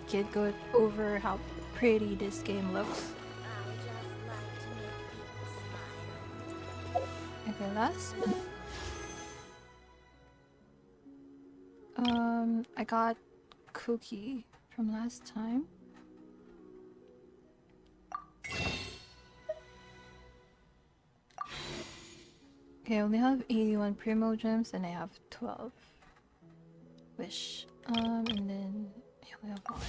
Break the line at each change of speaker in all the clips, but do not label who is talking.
Can't go over how pretty this game looks. Okay, last one. I got cookie from last time. Okay, I only have 81 Primo Gems and I have 12 Wish. And then I only have 1.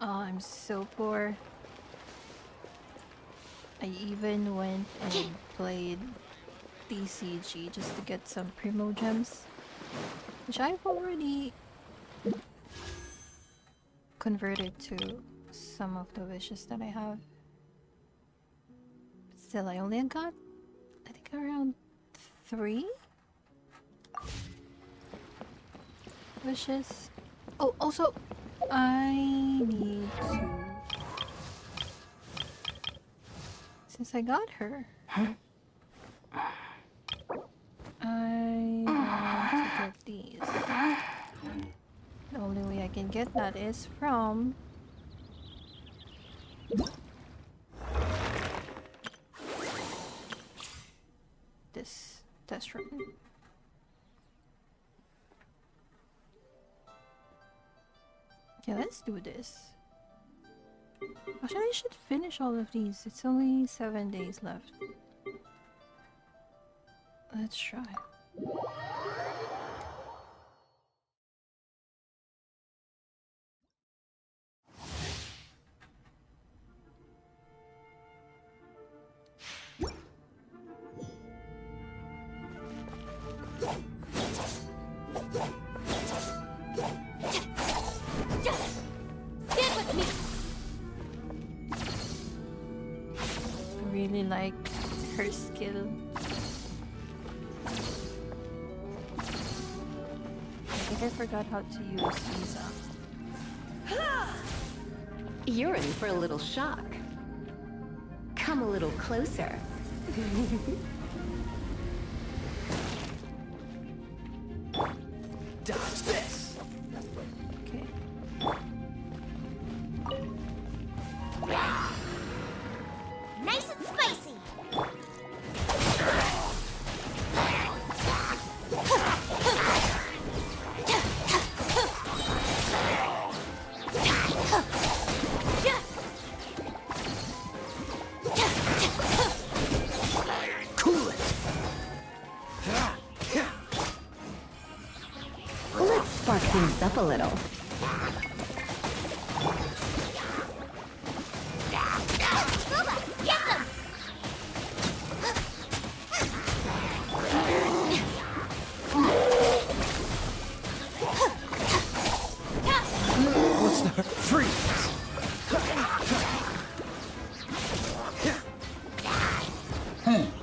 Oh, I'm so poor. I even went and played DCG just to get some Primo Gems, which I've already converted to some of the wishes that I have. But still, I only got, I think, around 3 wishes. Oh, also, I need to... Since I got her, I want to get these. The only way I can get that is from this test run. Okay, let's do this. Actually, I should finish all of these. It's only 7 days left. Let's try. Really like her skill. I think I forgot how to use Visa.
You're in for a little shock. Come a little closer.
Dodge this.
Okay.
Nice and spicy.
Cool it.
Let's spark things up a little.
Get them!
What's the freeze?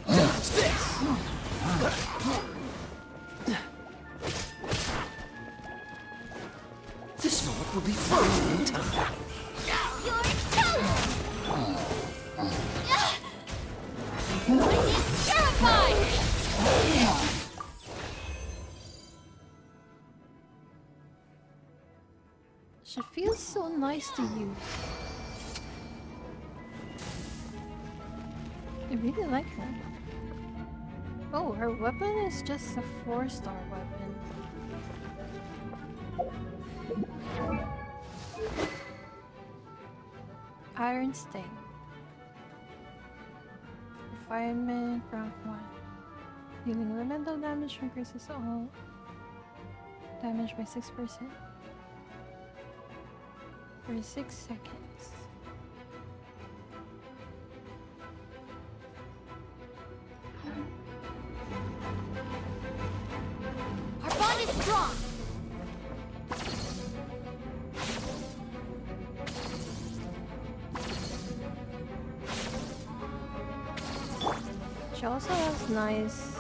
Dodge this. This moment will be frozen in time.
You're toast! It's terrified!
She feels so nice to use. I really like her. Oh, her weapon is just a 4-star weapon. Iron Sting. Refinement, rank 1. Dealing elemental damage increases all damage by 6%. For 6 seconds.
Our bond is strong!
She also has a nice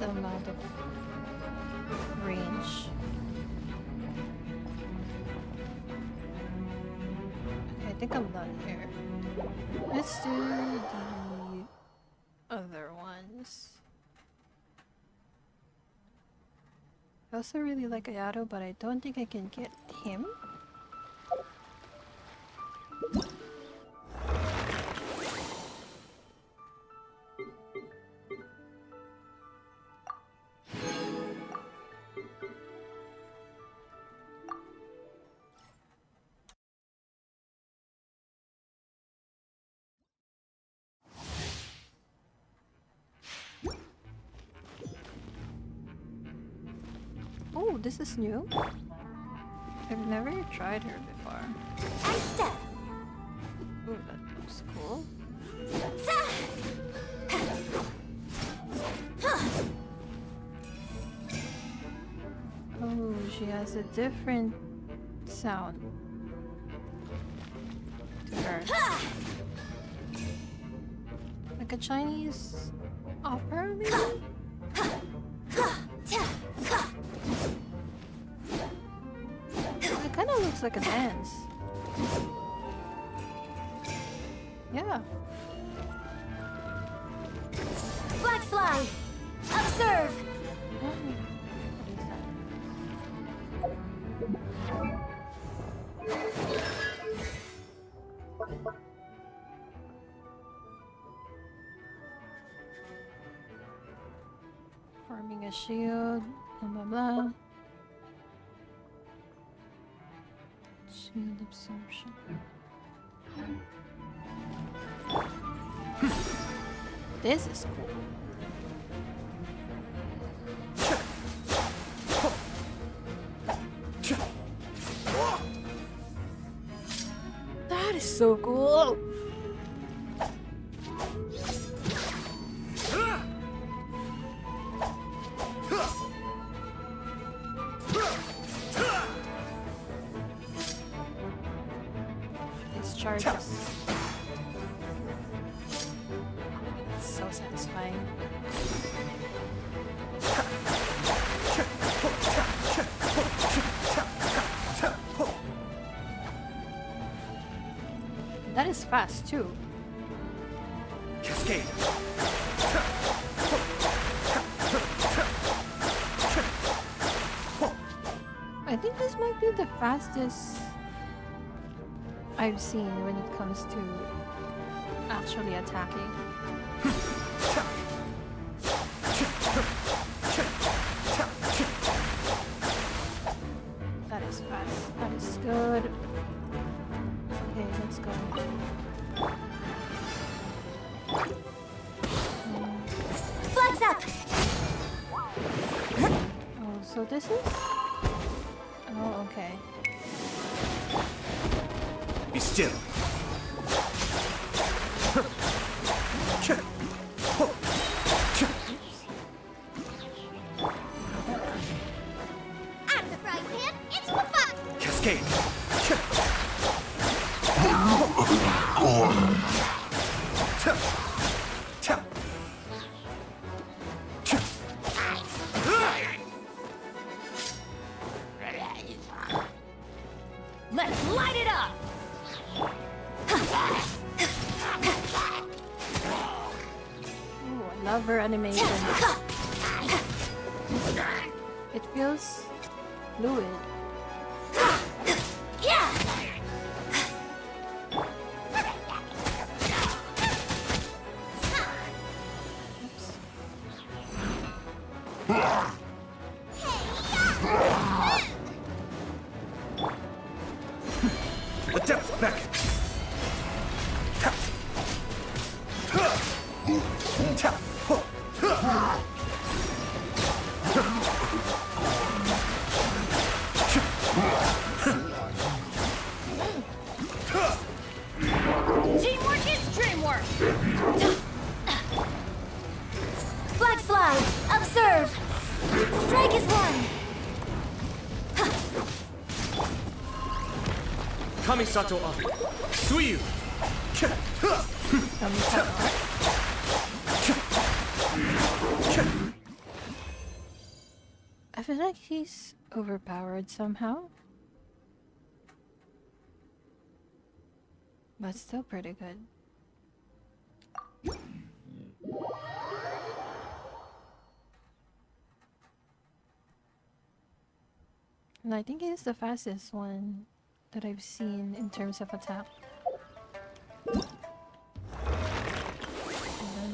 amount of range. Okay, I think I'm done here. Let's do the other ones. I also really like Ayato, but I don't think I can get him. Oh, this is new. I've never tried her before.
Ice step.
Ooh, that looks cool. Oh, she has a different sound to her. Like a Chinese opera, maybe? It kind of looks like a dance. Yeah.
Black fly. Observe.
What is that? Forming a shield, blah blah blah. Shield absorption. This is cool. That is so cool. These charges. That's so satisfying. That is fast too.
Cascade.
I think this might be the fastest I've seen when it comes to actually attacking. That is fast. That is good. Okay, let's go.
Flags up.
Oh, so this is... Oh, okay.
Be still.
Out of the frying pan, into the pot.
Cascade.
Let's light it up.
Ooh, I love her animation. It feels fluid.
Yeah.
Oops.
The depth's back.
Teamwork is dreamwork. Black fly. Observe. Strike is one.
Kamisato up. Suiyu.
I feel like he's overpowered somehow. But still pretty good. And I think he's the fastest one that I've seen in terms of attack. And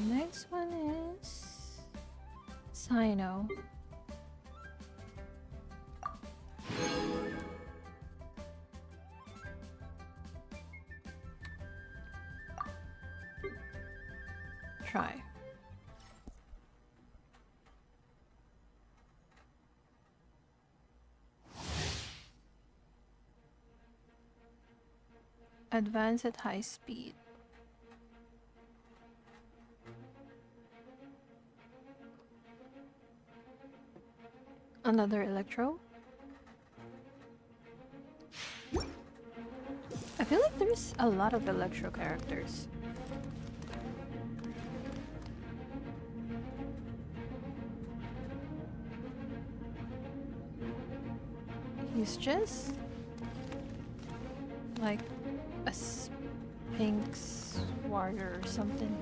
the next one is Sino. Try. Advance at high speed. Another Electro. I feel like there's a lot of Electro characters. He's just like a Sphinx warrior or something.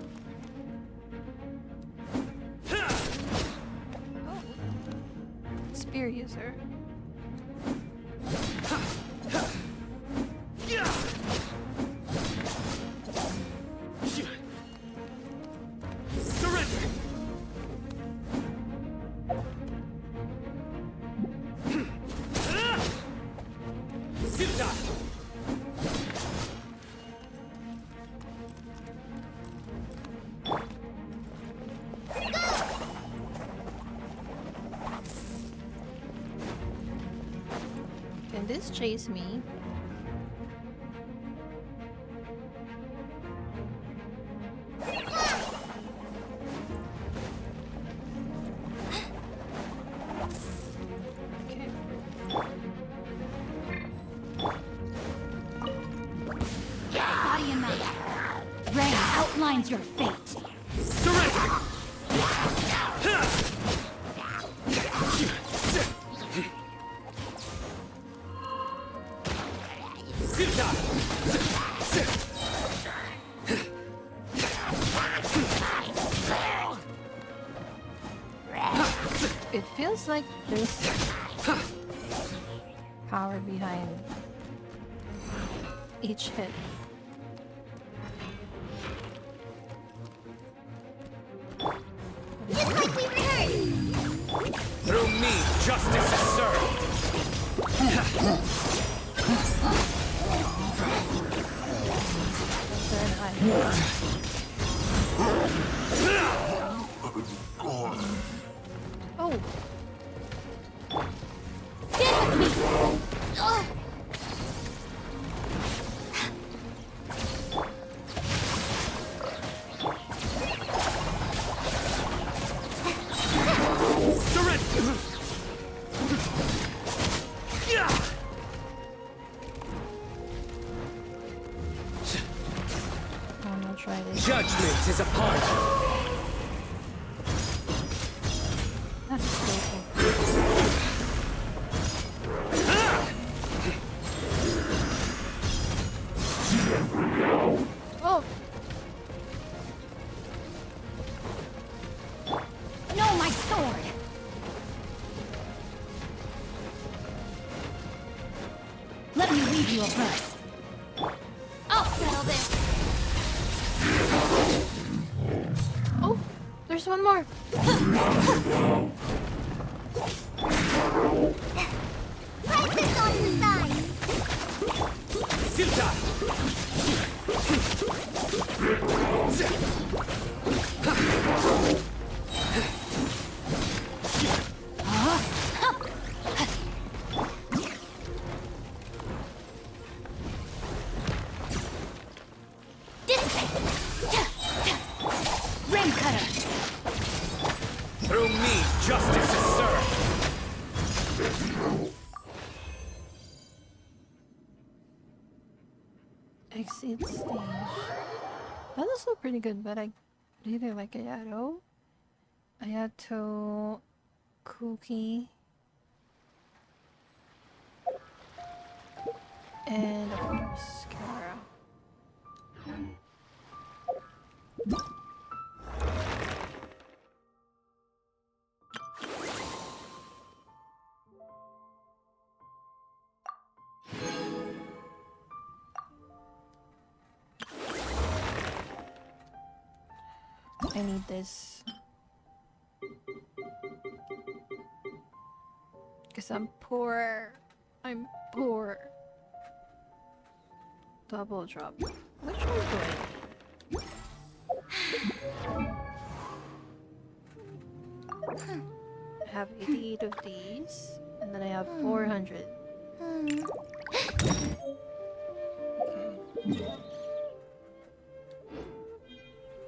Oh. Spear user.
Surrender!
Can this chase me? Okay.
Body and mind. Rain outlines your fate.
Surrender!
It feels like there's power behind each hit.
Just like we rehearsed.
Through me, justice is served!
Then oh!
Stand with me. Oh.
Surrender!
I'm gonna try this.
Judgment is upon you!
That's so cool. Oh!
No, my sword. Let me read you a verse. I'll settle this.
Oh! There's one more!
Press this on the side.
Filter!
Rim cutter.
Through me, justice is served!
Exit stage. That is still pretty good, but I really like Ayato. Ayato, Cookie, and of course Kara. I need this. Because I'm poor. I'm poor. Double drop. Which one do I have 88 of these, and then I have 400. Okay.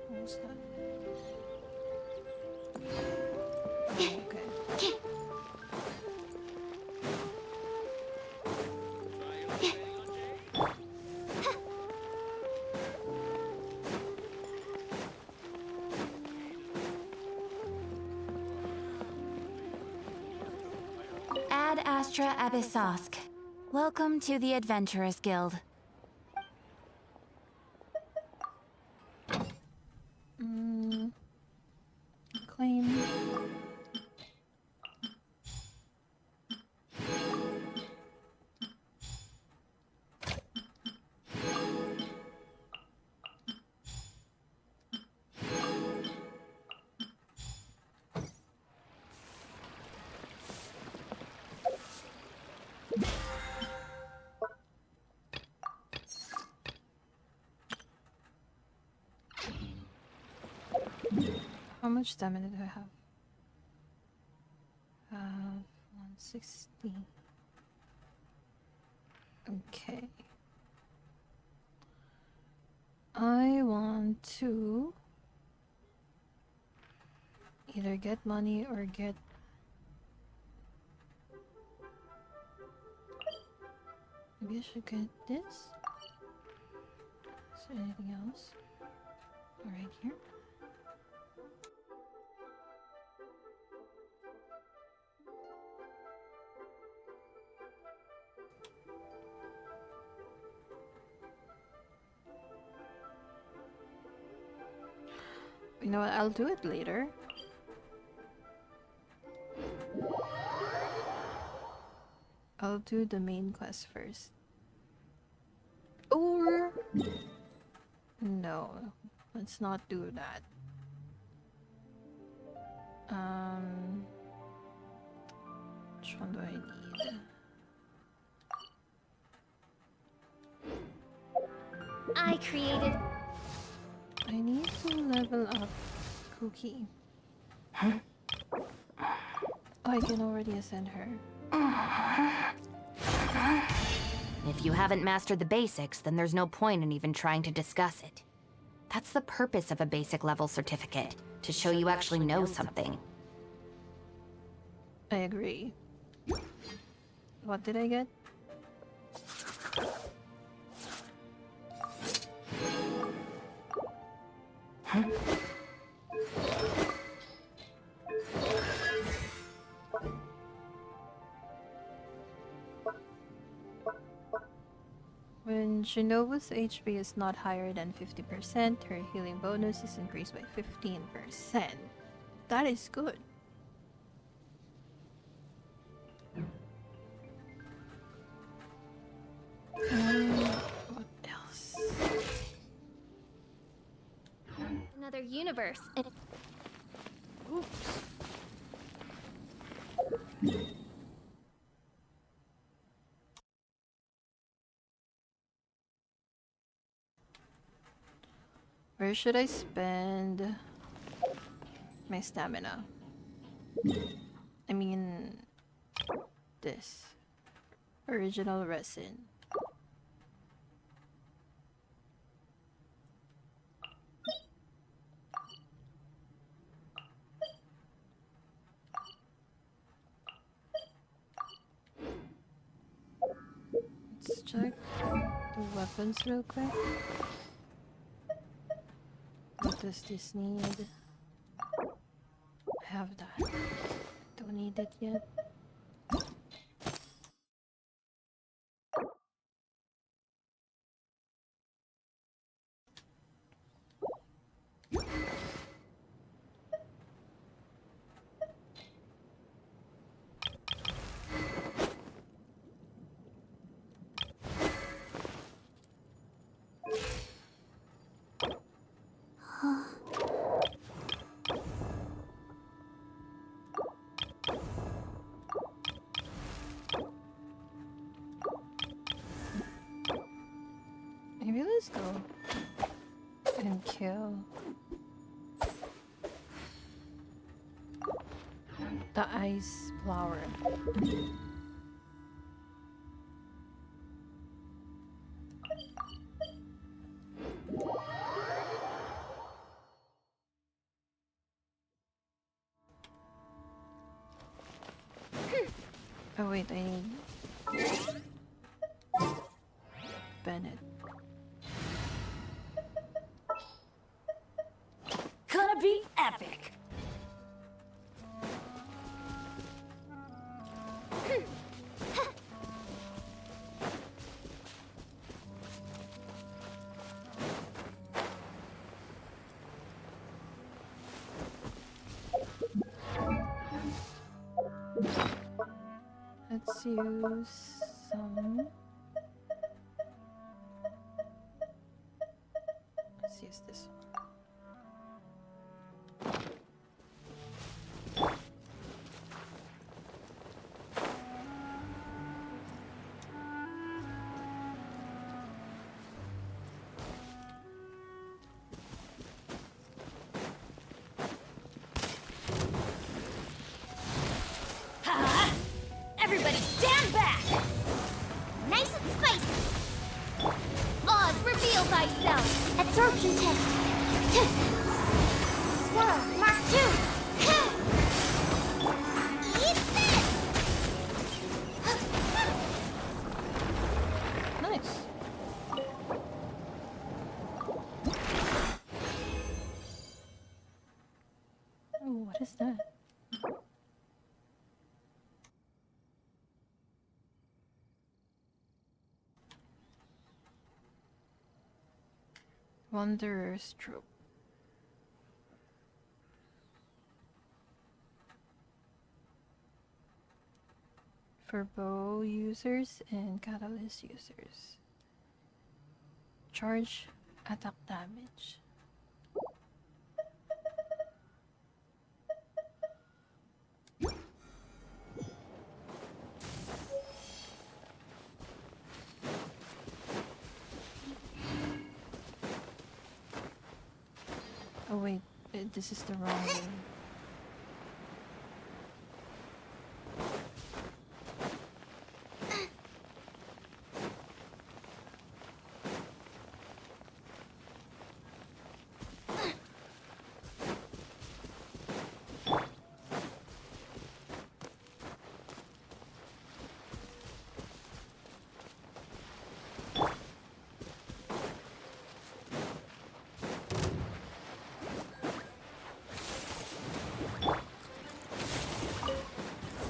What was that? Oh, okay.
Ad Astra Abyssosk. Welcome to the Adventurers Guild.
Claim. How much stamina do I have? 160. Okay. I want to either get money or get... Maybe I should get this? Is there anything else? Right here? You know what? I'll do it later. I'll do the main quest first. Or... No. Let's not do that. Which one do I need?
I created...
I need to level up Cookie. Oh, I can already ascend her.
If you haven't mastered the basics, then there's no point in even trying to discuss it. That's the purpose of a basic level certificate, to show you actually know something.
I agree. What did I get? When Shinobu's HP is not higher than 50%, her healing bonus is increased by 15%. That is good. What else?
Another universe.
Oops. Where should I spend my stamina? I mean, this. Original resin. Let's check the weapons real quick. What does this need? I have that. Don't need it yet. let's go and kill the ice flower. Oh wait, I need Bennett.
Gonna be epic.
Let's use some. Let's use this one.
Ha! Everybody stand back! Nice and spicy! Oz, reveal thyself! Absorption test! Swirl, Mark 2! Eat this!
Nice. Oh, what is that? Wanderer's Troop. For bow users and catalyst users. Charge attack damage. Oh wait, this is the wrong way.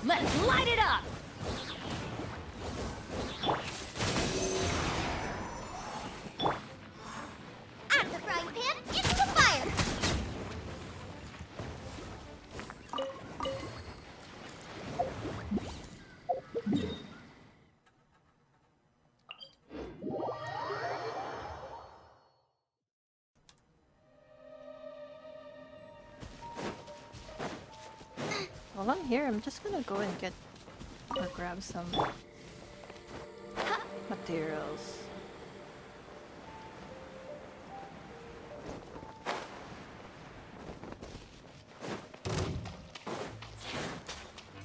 Let's light it up! Out of the frying pan, into the fire!
While I'm here, I'm just gonna go and get or grab some materials.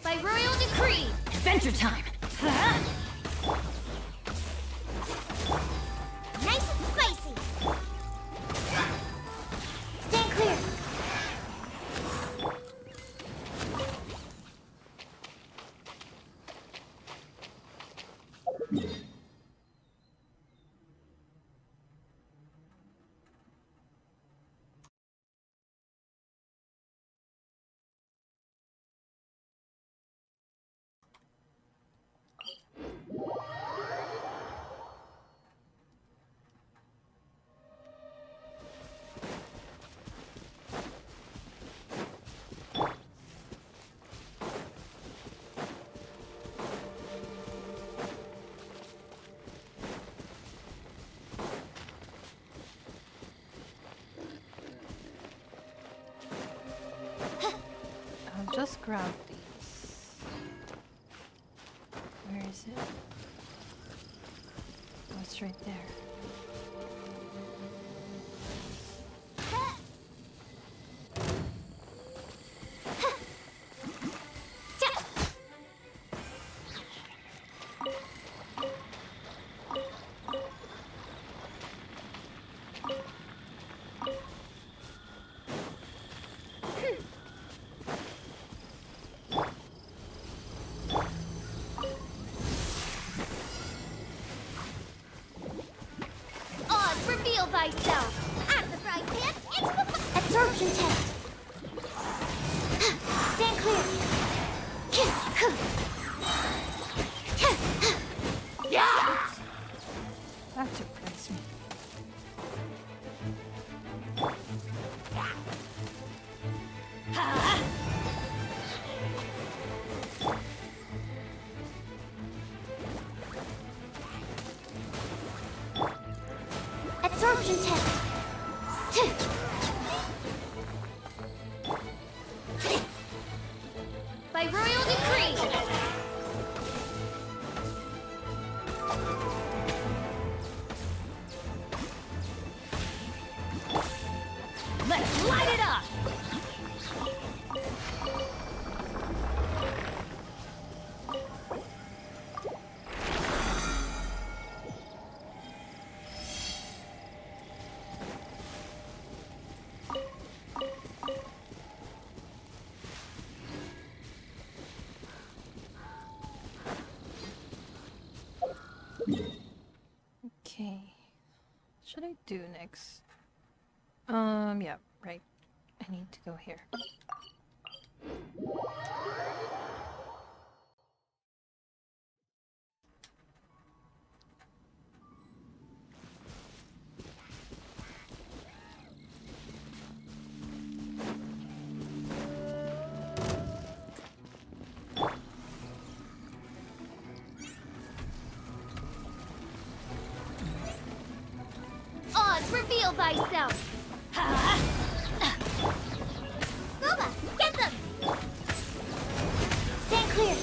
By royal decree! Adventure time! Nice and spicy! Stand clear!
I'll just grab these. Where is it? Oh, it's right there.
thyself! At the frying pan, into the absorption test! Stand clear!
That surprised me.
Absorption test! By royal decree! Let's light it up!
Okay. What should I do next? Yeah, right. I need to go here.
Oz, reveal thyself! Boba, get them! Stand clear!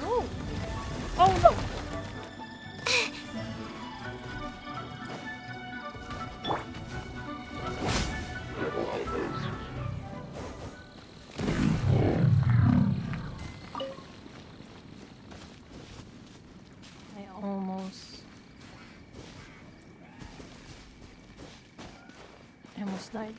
Oh! Oh no! I almost died.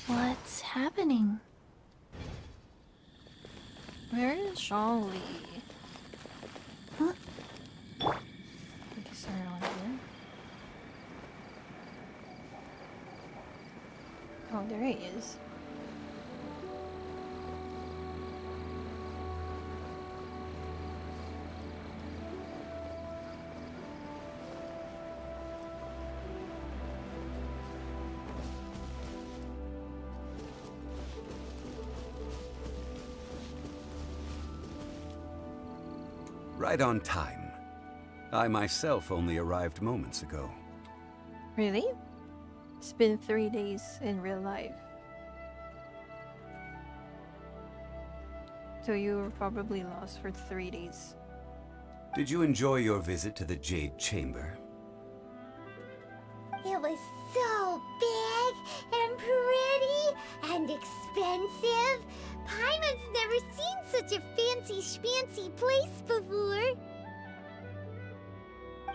What's happening?
Where is Shawly?
Huh?
I guess they're not here. Oh, there he is.
Right on time. I myself only arrived moments ago.
Really? It's been 3 days in real life. So you were probably lost for 3 days.
Did you enjoy your visit to the Jade Chamber?
It was so big and pretty and expensive. Paimon's never seen such a fancy schmancy place before.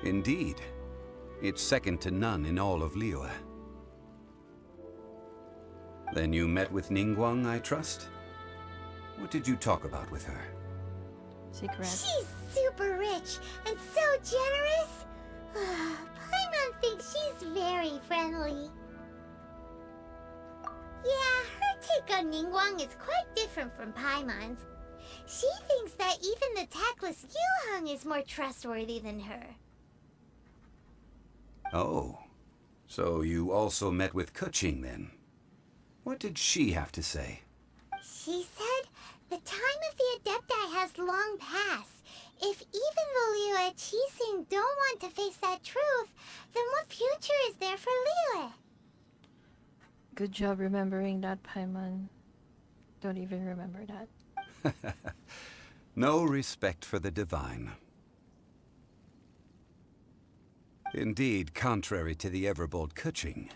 Indeed. It's second to none in all of Liyue. Then you met with Ningguang, I trust? What did you talk about with her?
Secret.
She's super rich and so generous. Paimon thinks she's very friendly. Yeah, her take on Ningguang is quite different from Paimon's. She thinks that even the tactless Yuheng is more trustworthy than her.
Oh. So you also met with Keqing then? What did she have to say?
She said the time of the Adepti has long passed. If even the Liyue Qixing don't want to face that truth, then what future is there for Liyue?
Good job remembering that, Paimon. Don't even remember that.
No respect for the divine. Indeed, contrary to the ever-bold Keqing,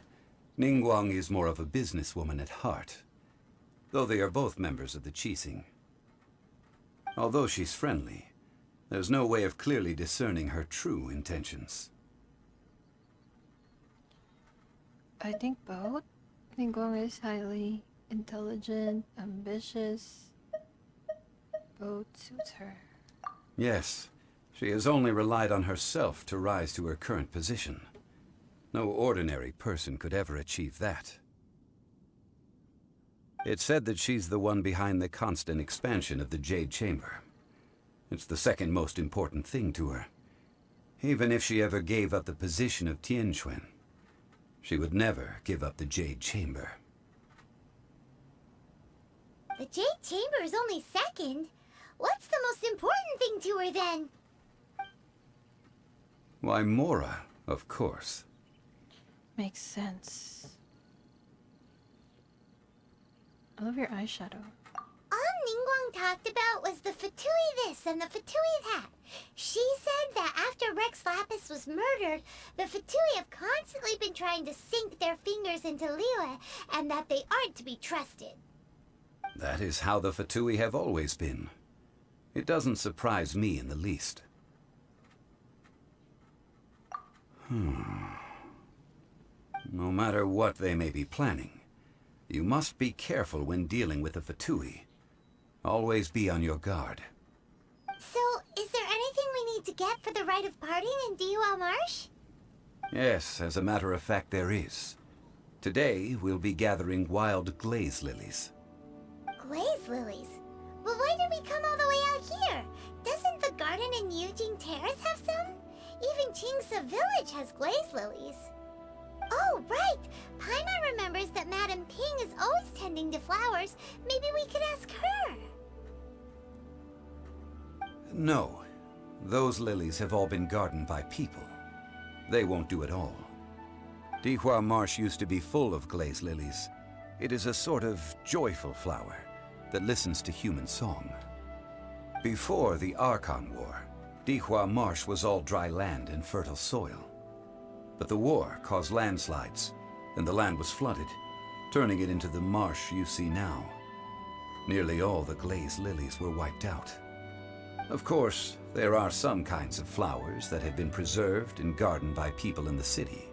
Ningguang is more of a businesswoman at heart, though they are both members of the Qixing. Although she's friendly, there's no way of clearly discerning her true intentions.
I think both. I think Gong is highly intelligent, ambitious. Both suits her.
Yes, she has only relied on herself to rise to her current position. No ordinary person could ever achieve that. It's said that she's the one behind the constant expansion of the Jade Chamber. It's the second most important thing to her. Even if she ever gave up the position of Tianquan, she would never give up the Jade Chamber.
The Jade Chamber is only second. What's the most important thing to her then?
Why, Mora, of course.
Makes sense. I love your eyeshadow.
All Ningguang talked about was the Fatui this and the Fatui that. She said that after Rex Lapis was murdered, the Fatui have constantly been trying to sink their fingers into Liyue, and that they aren't to be trusted.
That is how the Fatui have always been. It doesn't surprise me in the least. No matter what they may be planning, you must be careful when dealing with the Fatui. Always be on your guard.
So, is there anything we need to get for the rite of parting in Dihua Marsh?
Yes, as a matter of fact, there is. Today, we'll be gathering wild glaze lilies.
Glaze lilies? But why did we come all the way out here? Doesn't the garden in Yujing Terrace have some? Even Qingsa Village has glaze lilies. Oh, right! Paimon remembers that Madame Ping is always tending to flowers. Maybe we could ask her.
No. Those lilies have all been gardened by people. They won't do it all. Dihua Marsh used to be full of glaze lilies. It is a sort of joyful flower that listens to human song. Before the Archon War, Dihua Marsh was all dry land and fertile soil. But the war caused landslides, and the land was flooded, turning it into the marsh you see now. Nearly all the glaze lilies were wiped out. Of course, there are some kinds of flowers that have been preserved and gardened by people in the city.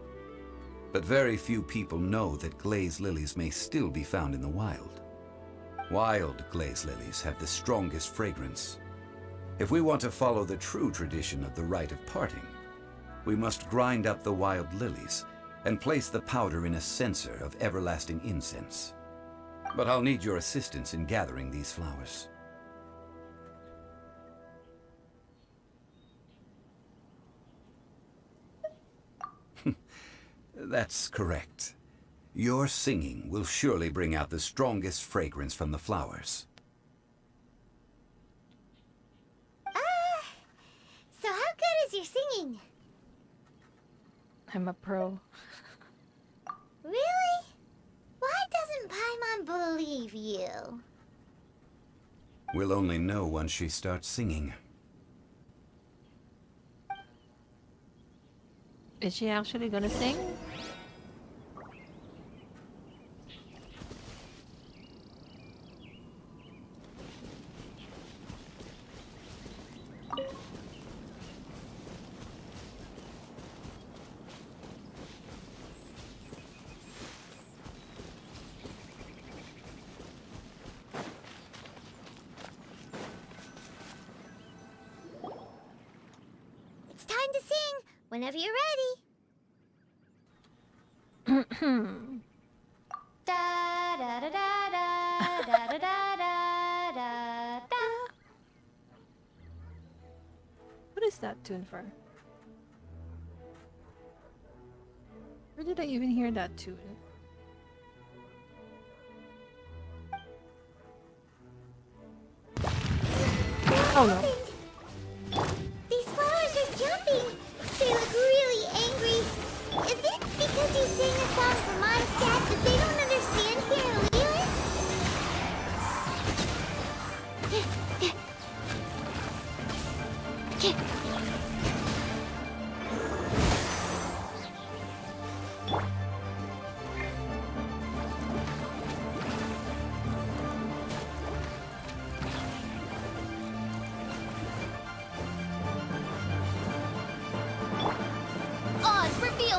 But very few people know that glaze lilies may still be found in the wild. Wild glaze lilies have the strongest fragrance. If we want to follow the true tradition of the rite of parting, we must grind up the wild lilies and place the powder in a censer of everlasting incense. But I'll need your assistance in gathering these flowers. That's correct. Your singing will surely bring out the strongest fragrance from the flowers.
So how good is your singing?
I'm a pro.
Really? Why doesn't Paimon believe you?
We'll only know once she starts singing.
Is she actually gonna sing?
It's time to sing, whenever you're ready.
Da da da da da da da da da da da.
What is that tune for? Where did I even hear that tune? Oh no.
These flowers are jumping. They look really angry. Is it because you sing a song for Mondstadt that they don't understand here in Liyue?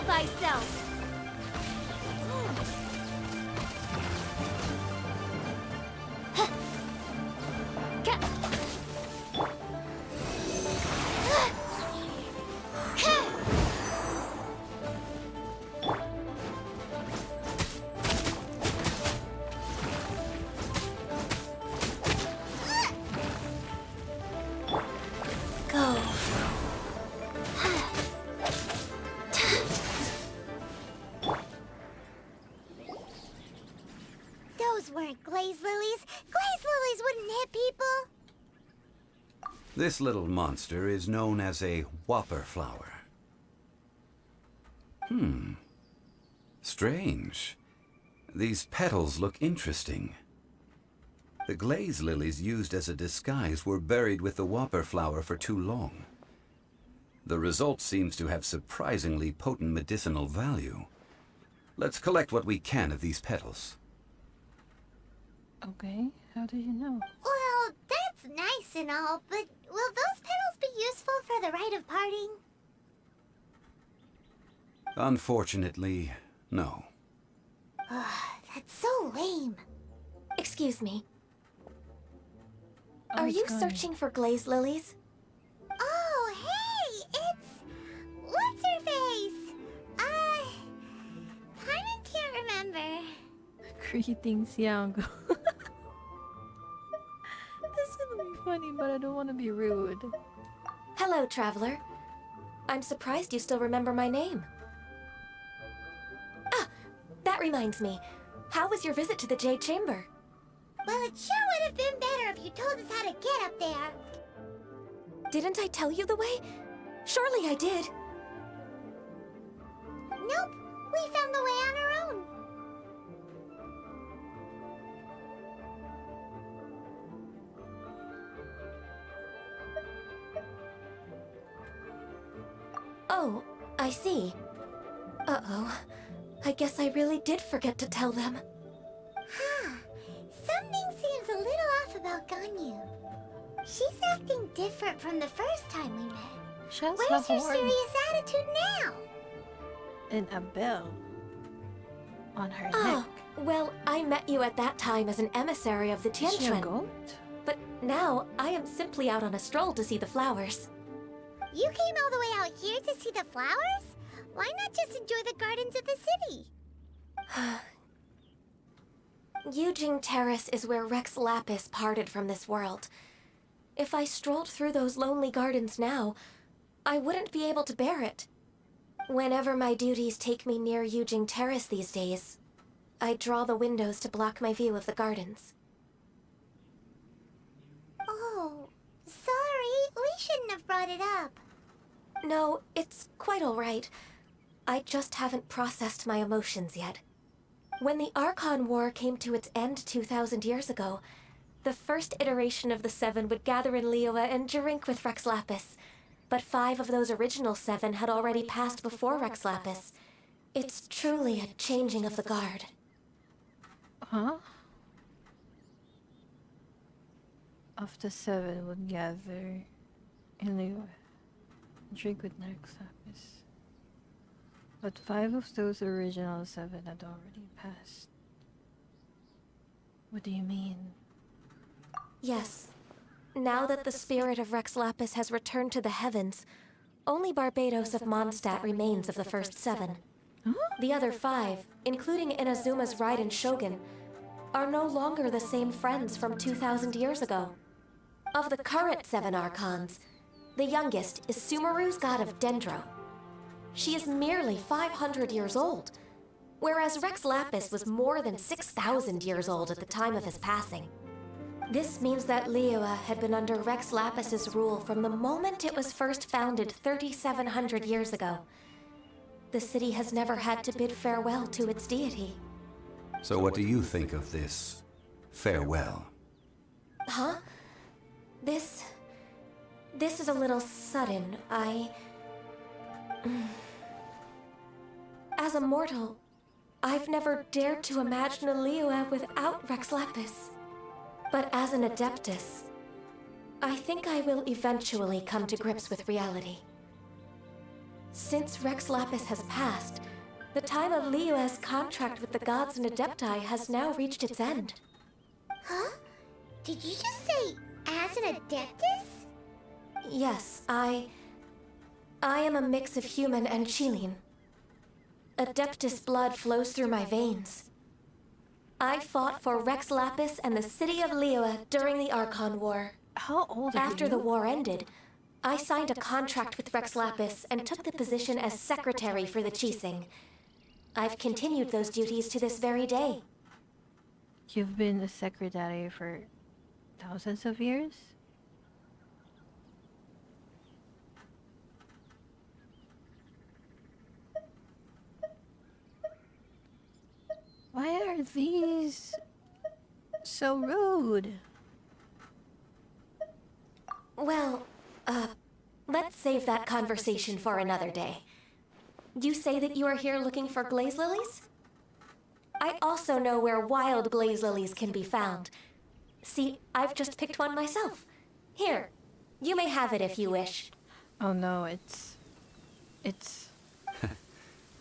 thyself!
Those weren't glaze lilies. Glaze lilies wouldn't hit people.
This little monster is known as a whopper flower. Strange. These petals look interesting. The glaze lilies used as a disguise were buried with the whopper flower for too long. The result seems to have surprisingly potent medicinal value. Let's collect what we can of these petals.
Okay, how do you know?
Well, that's nice and all, but will those petals be useful for the rite of parting?
Unfortunately, no.
That's so lame.
Excuse me.
Oh,
Are
it's
you
gone.
searching for glaze lilies?
Oh, hey, it's... What's her face? Paimon can't remember.
Greetings, Yango. This is gonna be funny, but I don't want to be rude.
Hello, traveler. I'm surprised you still remember my name. Ah, that reminds me. How was your visit to the Jade Chamber?
Well, it sure would have been better if you told us how to get up there.
Didn't I tell you the way? Surely I did.
Nope, we found the way on our own.
Oh, I see. Uh-oh. I guess I really did forget to tell them.
Huh. Something seems a little off about Ganyu. She's acting different from the first time we met.
She has
Where's
a
her
horn
serious attitude now?
and a bell on her
Oh,
neck.
well, I met you at that time as an emissary of the
Is she a
Tianquan.
goat?
But now, I am simply out on a stroll to see the flowers.
You came all the way out here to see the flowers? Why not just enjoy the gardens of the city?
Yujing Terrace is where Rex Lapis parted from this world. If I strolled through those lonely gardens now, I wouldn't be able to bear it. Whenever my duties take me near Yujing Terrace these days, I draw the windows to block my view of the gardens.
Oh, sorry. We shouldn't have brought it up.
No, it's quite all right. I just haven't processed my emotions yet. When the Archon War came to its end 2,000 years ago, the first iteration of the Seven would gather in Liyue and drink with Rex Lapis. But 5 of those original 7 had already passed before Rex Lapis. It's truly a changing of the guard.
Huh? Of the 7 would gather in Liyue, drink with Rex Lapis. But 5 of those original 7 had already passed. What do you mean?
Yes. Now that the spirit of Rex Lapis has returned to the heavens, only Barbados of Mondstadt remains of the first 7.
Huh?
The other 5, including Inazuma's Raiden Shogun, are no longer the same friends from 2,000 years ago. Of the current 7 Archons, the youngest is Sumeru's god of Dendro. She is merely 500 years old, whereas Rex Lapis was more than 6,000 years old at the time of his passing. This means that Liyue had been under Rex Lapis's rule from the moment it was first founded 3,700 years ago. The city has never had to bid farewell to its deity.
So what do you think of this farewell?
Huh? This is a little sudden. As a mortal, I've never dared to imagine a Liyue without Rex Lapis. But as an Adeptus, I think I will eventually come to grips with reality. Since Rex Lapis has passed, the time of Liyue's contract with the gods and Adepti has now reached its end.
Huh? Did you just say as an Adeptus?
Yes, I am a mix of human and Chilean. Adeptus blood flows through my veins. I fought for Rex Lapis and the city of Liyue during the Archon War.
How old are
After
you?
the war ended, I signed a contract with Rex Lapis and took the position as secretary for the Qixing. I've continued those duties to this very day.
You've been a secretary for thousands of years? Why are these so rude?
Well, let's save that conversation for another day. You say that you are here looking for glaze lilies? I also know where wild glaze lilies can be found. See, I've just picked one myself. Here, you may have it if you wish.
Oh no, it's...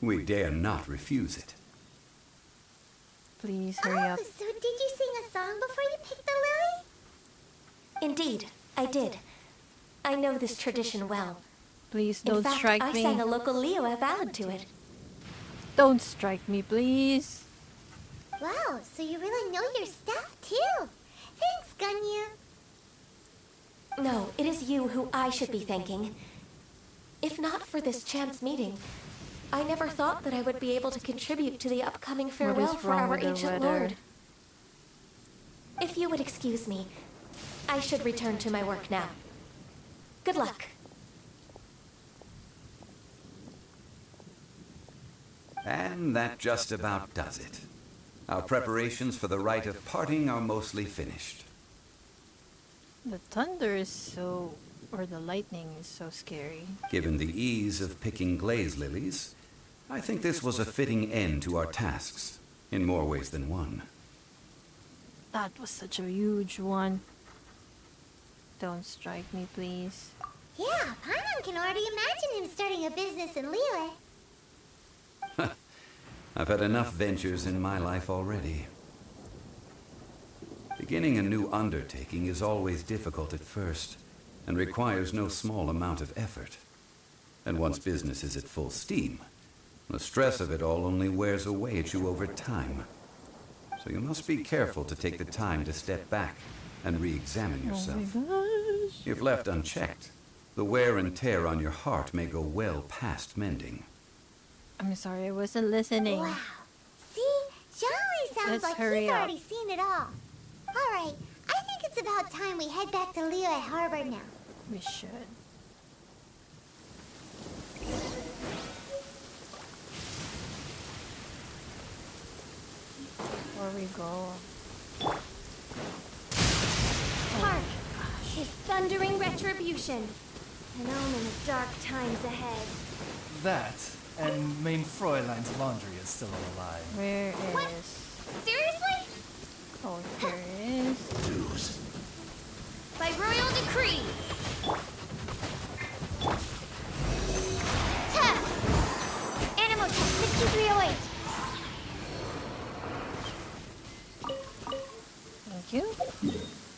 We dare not refuse it.
Please hurry
Oh,
up.
so did you sing a song before you picked the lily?
Indeed, I did. I know this tradition well.
Please
In
don't
fact,
strike
I
me.
sang a local Liyue ballad to it.
Don't strike me, please.
Wow, so you really know your stuff too. Thanks, Gunyu.
No, it is you who I should be thanking. If not for this chance meeting, I never thought that I would be able to contribute to the upcoming farewell for
wrong
our
with the
ancient
weather?
lord. If you would excuse me, I should return to my work now. Good luck.
And that just about does it. Our preparations for the rite of parting are mostly finished.
The thunder is so... or the lightning is so scary.
Given the ease of picking glaze lilies, I think this was a fitting end to our tasks, in more ways than one.
That was such a huge one. Don't strike me, please.
Yeah, Paimon can already imagine him starting a business in Liyue.
I've had enough ventures in my life already. Beginning a new undertaking is always difficult at first, and requires no small amount of effort. And once business is at full steam, the stress of it all only wears away at you over time. So you must be careful to take the time to step back and re-examine yourself.
Oh my gosh.
If left unchecked, the wear and tear on your heart may go well past mending.
I'm sorry, I wasn't listening.
Wow. See? Zhongli sounds
Let's
like
hurry
he's
up.
already seen it all. Alright, I think it's about time we head back to Liyue Harbor now.
We should. Before we go...
Hark! His thundering retribution. An omen of dark times ahead.
That, and Main Fräulein's laundry is still alive.
Where
What?
is...
Seriously?
Oh, here it is.
By royal decree. Ta! Animal check 6308.
Thank you.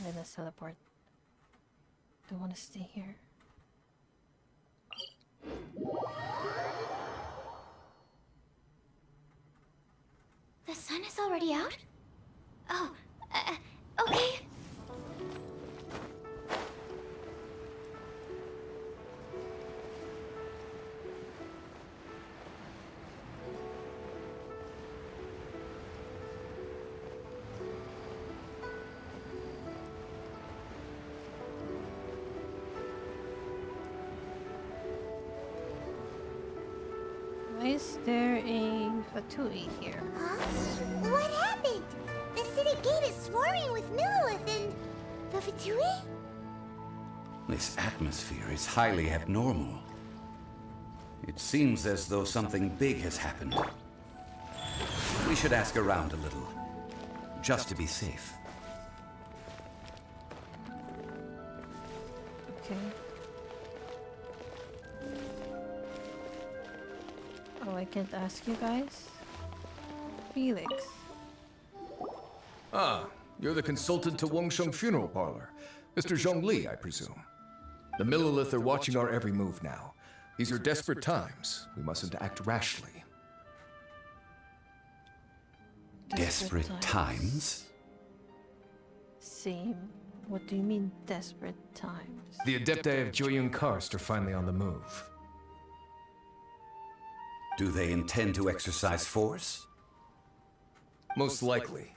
Let us teleport. Don't want to stay here.
The sun is already out? Oh, okay.
Why is there a Fatui here?
Huh? What happened? The city gate is swarming with Millilith and... the Fatui?
This atmosphere is highly abnormal. It seems as though something big has happened. We should ask around a little, just to be safe.
Okay. I can't ask you guys? Felix.
Ah, you're the consultant to Wangsheng Funeral Parlor. Mr. Zhongli, I presume. The Millilith are watching our every move now. These are desperate times. We mustn't act rashly.
Desperate times?
Same. What do you mean, desperate times?
The Adepti of Joyun Karst are finally on the move.
Do they intend to exercise force?
Most likely.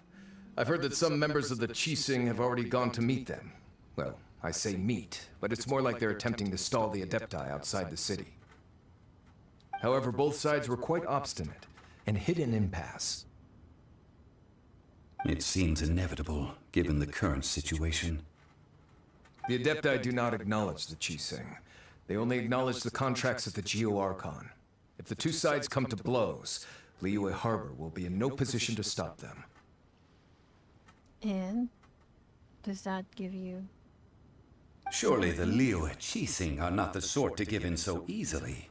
I've heard that some members of the Qixing have already gone to meet them. Well, I say meet, but it's more like they're attempting to stall the Adepti outside the city. However, both sides were quite obstinate and hit an impasse.
It seems inevitable, given the current situation.
The Adepti do not acknowledge the Qixing. They only acknowledge the contracts of the Geo Archon. If the two sides come to blows, Liyue Harbor will be in no position to stop them.
And does that give you...
Surely the Liyue Qixing are not the sort to give in so easily.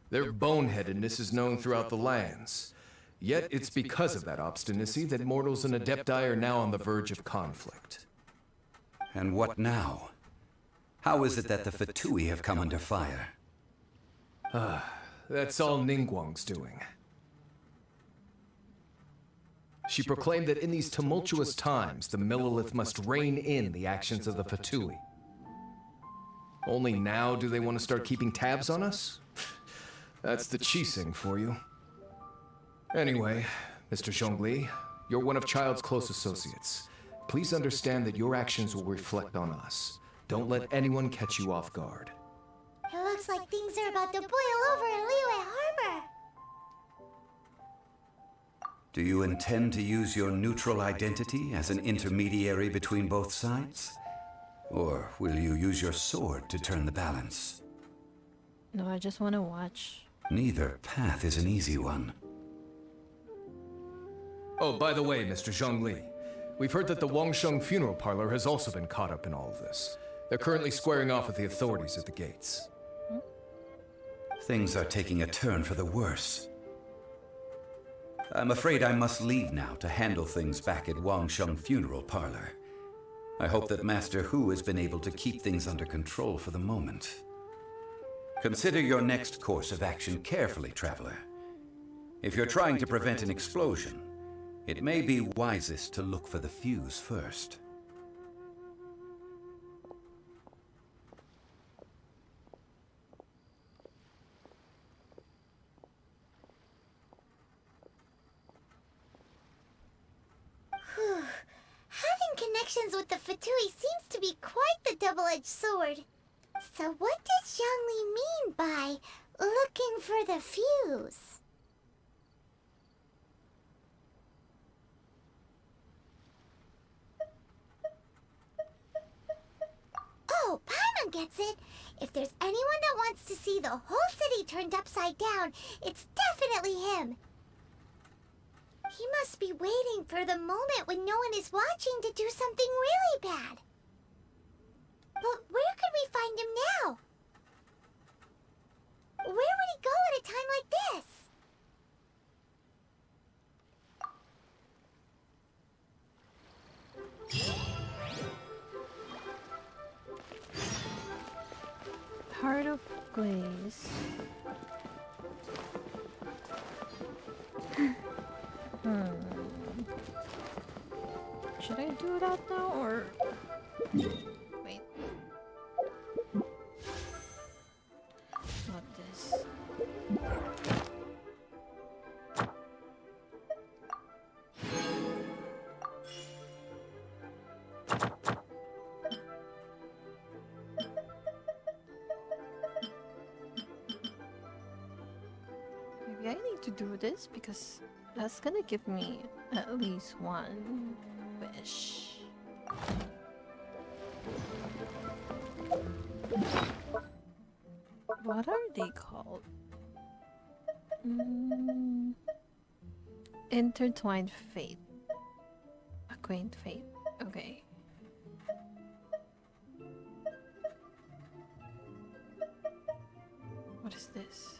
Their boneheadedness is known throughout the lands. Yet it's because of that obstinacy that mortals and Adepti are now on the verge of conflict.
And what now? How is it that the Fatui have come under fire?
That's all Ningguang's doing. She proclaimed that in these tumultuous times, the Millilith must rein in the actions of the Fatui. Only now do they want to start keeping tabs on us? That's the Qixing for you. Anyway, Mr. Zhongli, you're one of Child's close associates. Please understand that your actions will reflect on us. Don't let anyone catch you off guard.
It looks like things are about to boil over in Liyue Harbor.
Do you intend to use your neutral identity as an intermediary between both sides? Or will you use your sword to turn the balance?
No, I just want to watch.
Neither path is an easy one.
Oh, by the way, Mr. Zhongli, we've heard that the Wangsheng Funeral Parlor has also been caught up in all of this. They're currently squaring off with the authorities at the gates.
Things are taking a turn for the worse. I'm afraid I must leave now to handle things back at Wangsheng Funeral Parlor. I hope that Master Hu has been able to keep things under control for the moment. Consider your next course of action carefully, Traveler. If you're trying to prevent an explosion, it may be wisest to look for the fuse first.
Having connections with the Fatui seems to be quite the double-edged sword. So what does Zhongli mean by looking for the fuse? Oh, Paimon gets it. If there's anyone that wants to see the whole city turned upside down, it's definitely him. He must be waiting for the moment when no one is watching to do something really bad. But where could we find him now? Where would he go at a time like this?
Heart of Glaze. Should I do that now or wait? Not this. Maybe I need to do this because that's gonna give me at least one wish. What are they called? Intertwined fate. Acquaint fate. Okay. What is this?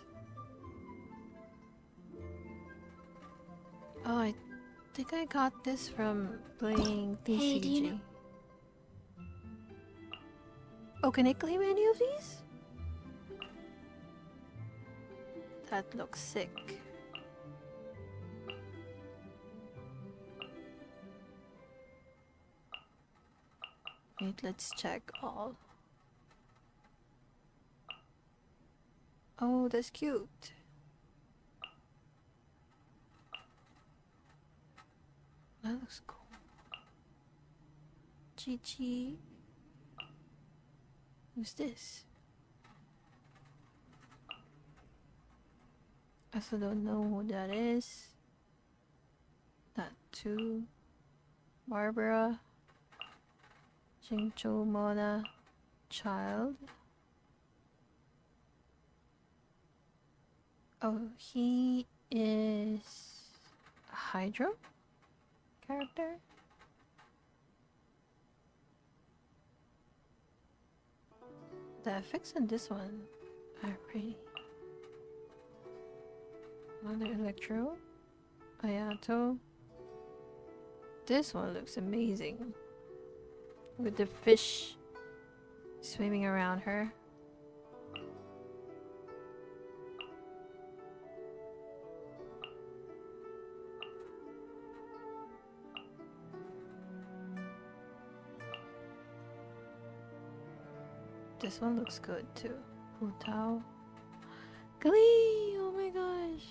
Oh, I think I got this from playing
Hey, do you
TCG. Oh, can I claim any of these? That looks sick. Wait, let's check all. Oh, that's cute. That looks cool. Chi. Who's this? I also don't know who that is. That too. Barbara. Jincho Mona. Child. Oh, he is a Hydro character? The effects on this one are pretty. Another Electro. Ayato. This one looks amazing. With the fish swimming around her. This one looks good too. Hu Tao. Glee! Oh my gosh.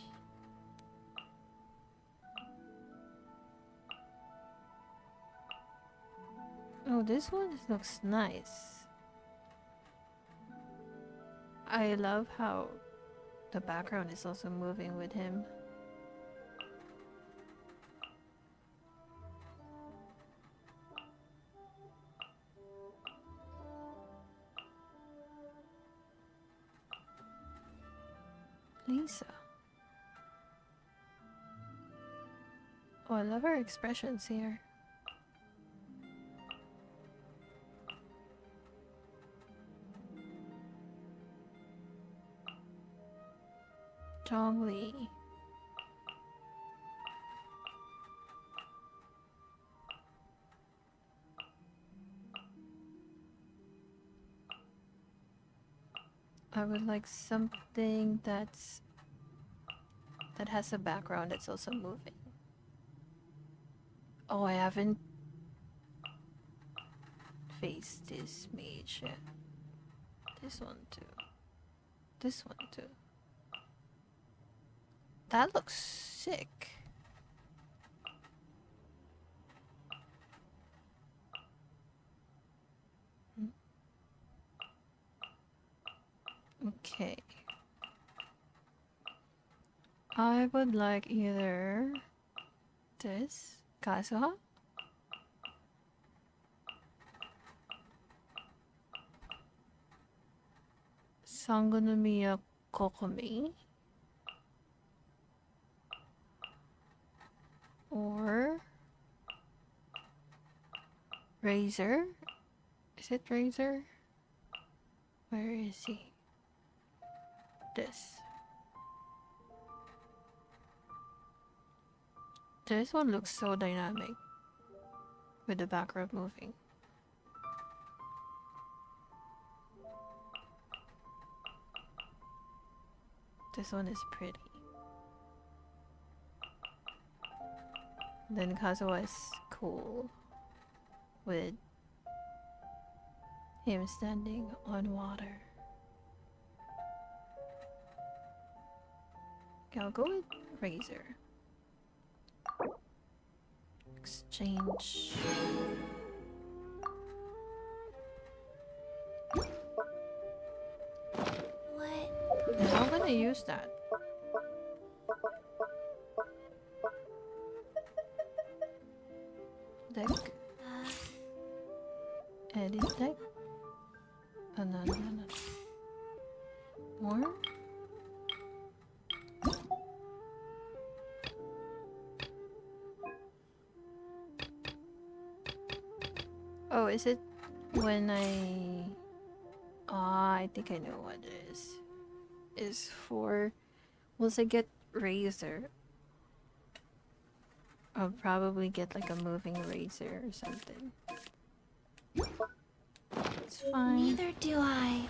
Oh, this one looks nice. I love how the background is also moving with him. Lisa. Oh, I love her expressions here. Zhongli. I would like something that has a background that's also moving. Oh, I haven't faced this mage yet. This one too. This one too. That looks sick. Okay. I would like either this, Kazuha, Sangonomiya Kokomi, or Razor. Is it Razor? Where is he? This. This one looks so dynamic with the background moving. This one is pretty. Then Kazuha is cool with him standing on water. Okay, I'll go with Razor. Exchange.
What?
Now I'm gonna use that. Deck. Edit deck. Oh, no. More? Oh, is it when I think I know what it is. Is for once I get Razor, I'll probably get like a moving razor or something. It's fine.
Neither do I.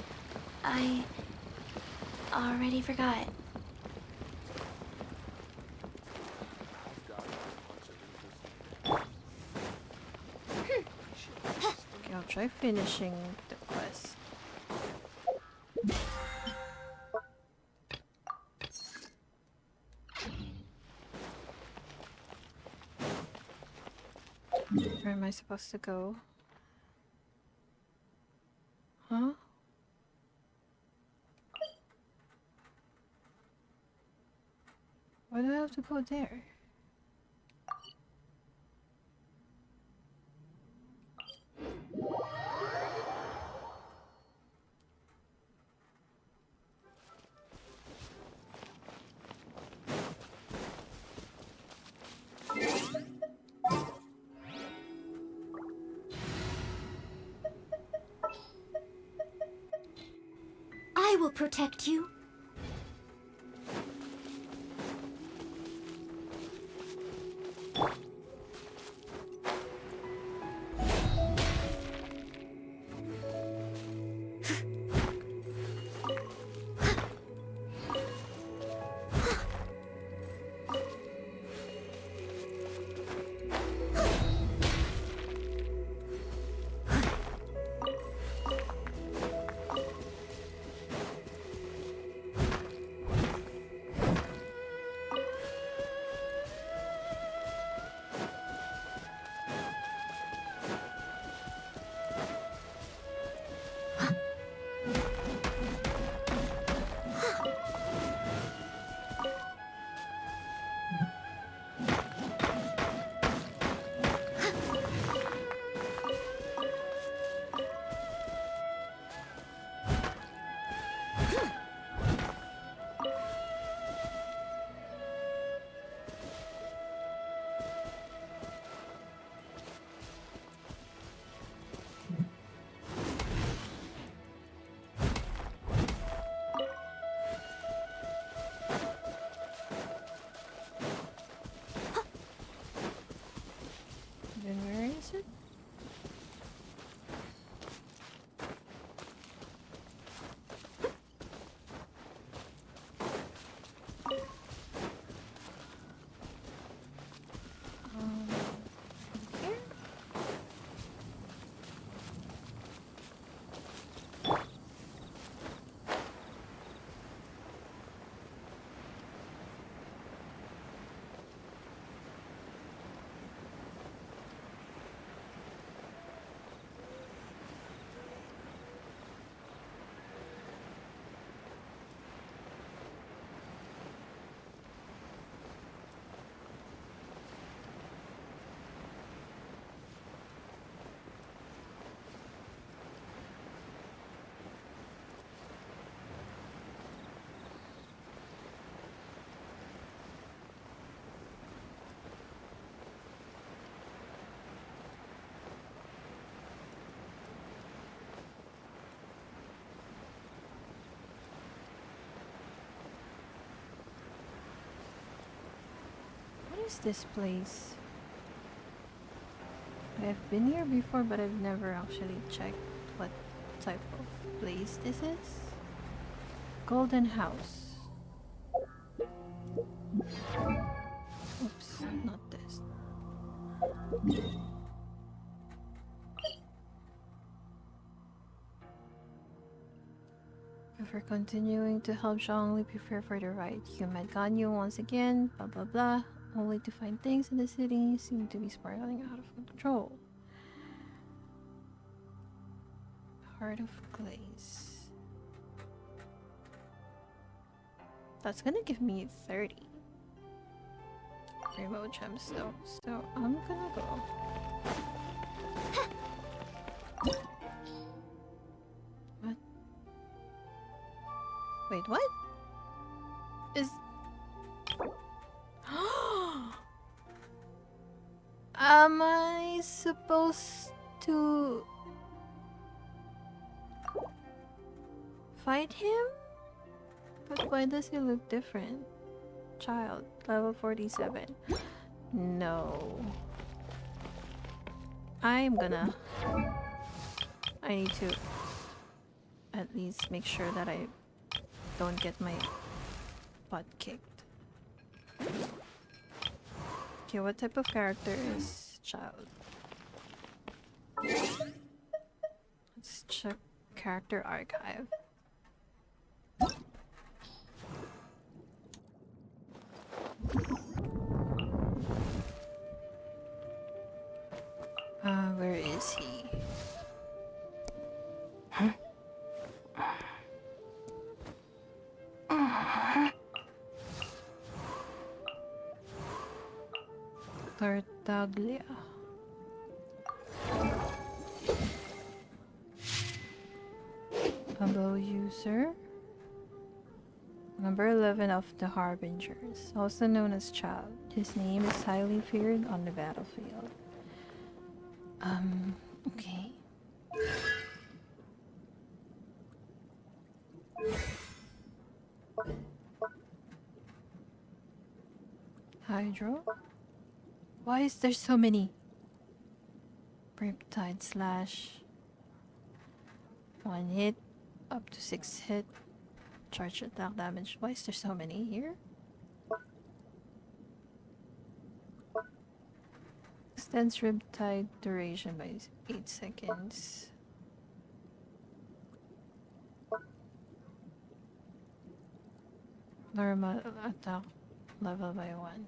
I already forgot.
Okay, I'll try finishing the quest. Where am I supposed to go? Huh? Why do I have to go there?
I will protect you. Then where is it? Here? What is this place? I've been here before, but I've never actually checked what type of place this is. Golden House. Oops, not this. Before continuing to help Zhongli prepare for the ride, you met Ganyu once again, blah blah blah, only to find things in the city seem to be spiraling out of control. Heart of Glaze. That's gonna give me 30 remote gems though, so I'm gonna go. What? Wait, what? Is... Am I supposed to fight him? But why does he look different? Child, level 47. No. I need to at least make sure that I don't get my butt kicked. Okay, what type of character is child? Let's check character archive. Where is he? Tartaglia. A bow user. Number 11 of the Harbingers, also known as Child. His name is highly feared on the battlefield. Okay. Hydro? Why is there so many? Riptide slash. 1 hit, up to 6 hit. Charge attack damage. Why is there so many here? Extends Riptide duration by 8 seconds. Normal attack level by 1.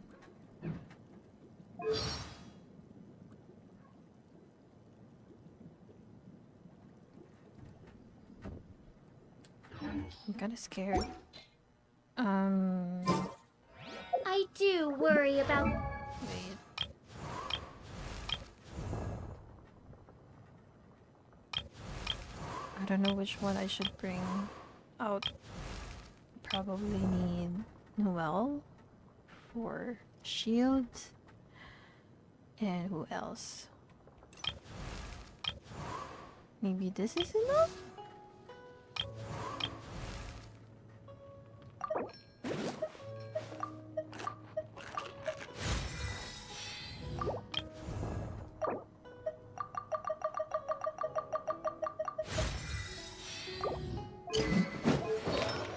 I'm kinda scared.
I do worry about...
Wait. I don't know which one I should bring out. Probably need Noelle for shields. And who else? Maybe this is enough?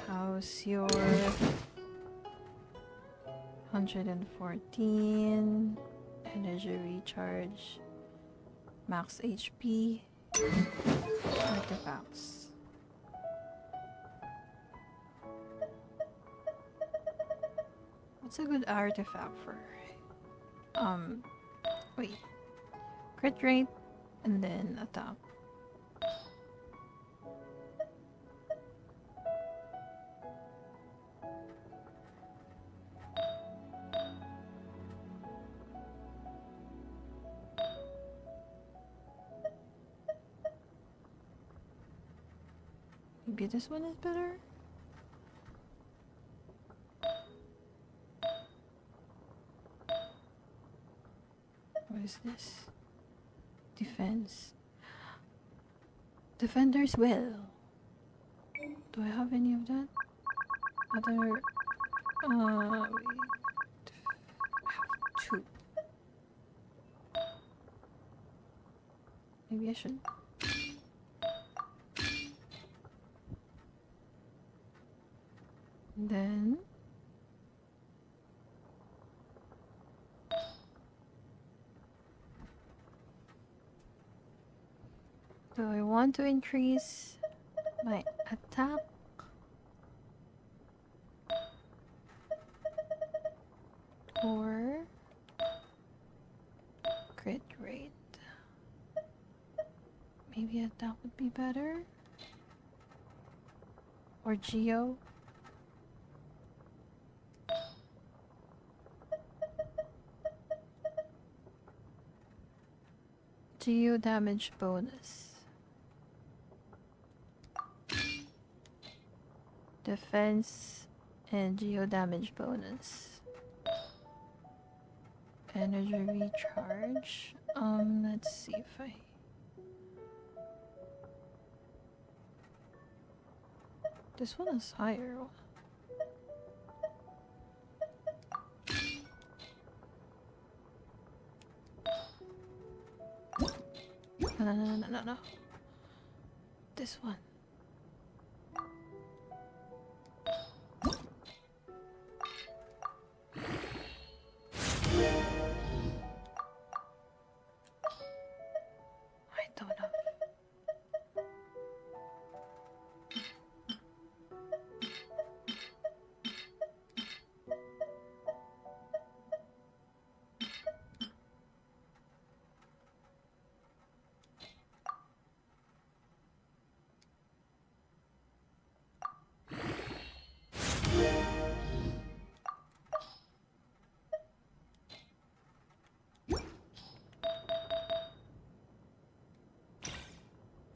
How's your 114 energy recharge, max HP, artifacts? What's a good artifact for? Wait, crit rate and then attack. Maybe this one is better? What is this? Defense. Defender's Will. Do I have any of that? Other... wait. I have 2. Maybe I should... Then do I want to increase my attack or crit rate? Maybe attack would be better, or Geo. Geo damage bonus. Defense and geo damage bonus. Energy recharge. Let's see if I... This one is higher.
No, no, no, no, no, no. This one. I don't know.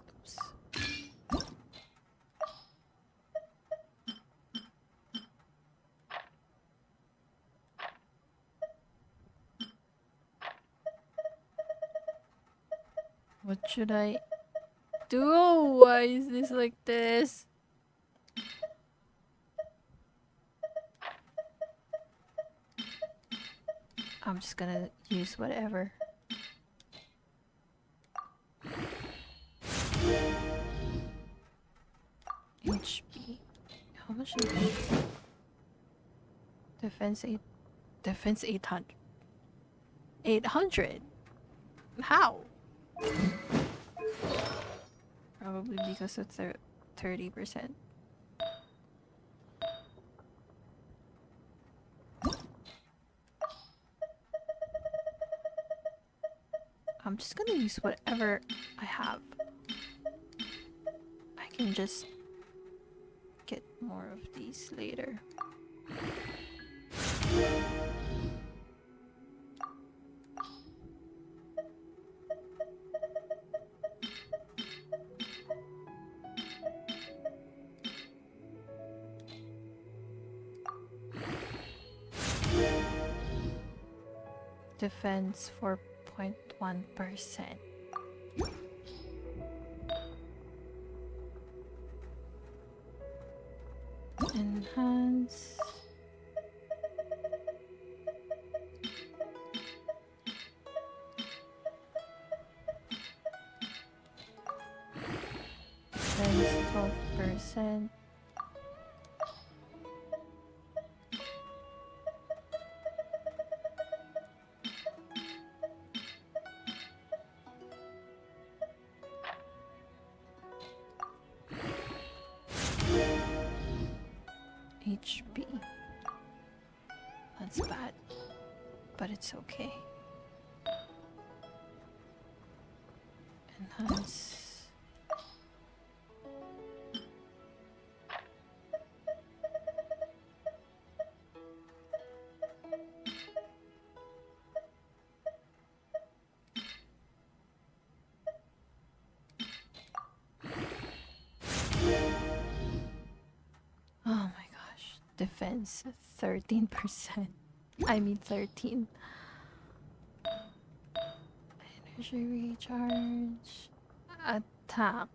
Oops. What should I do? Why is this like this? I'm just gonna use whatever. HP. How much HP? Defense 8. Defense 800. 800? How? Probably because of 30%. I'm just gonna use whatever I have. I can just get more of these later. Defense 4.1%. Enhance. Defense 12%. HP. That's bad, but it's okay. Enhance. Oh my gosh. Defense 13%. I mean 13. Energy recharge. Attack.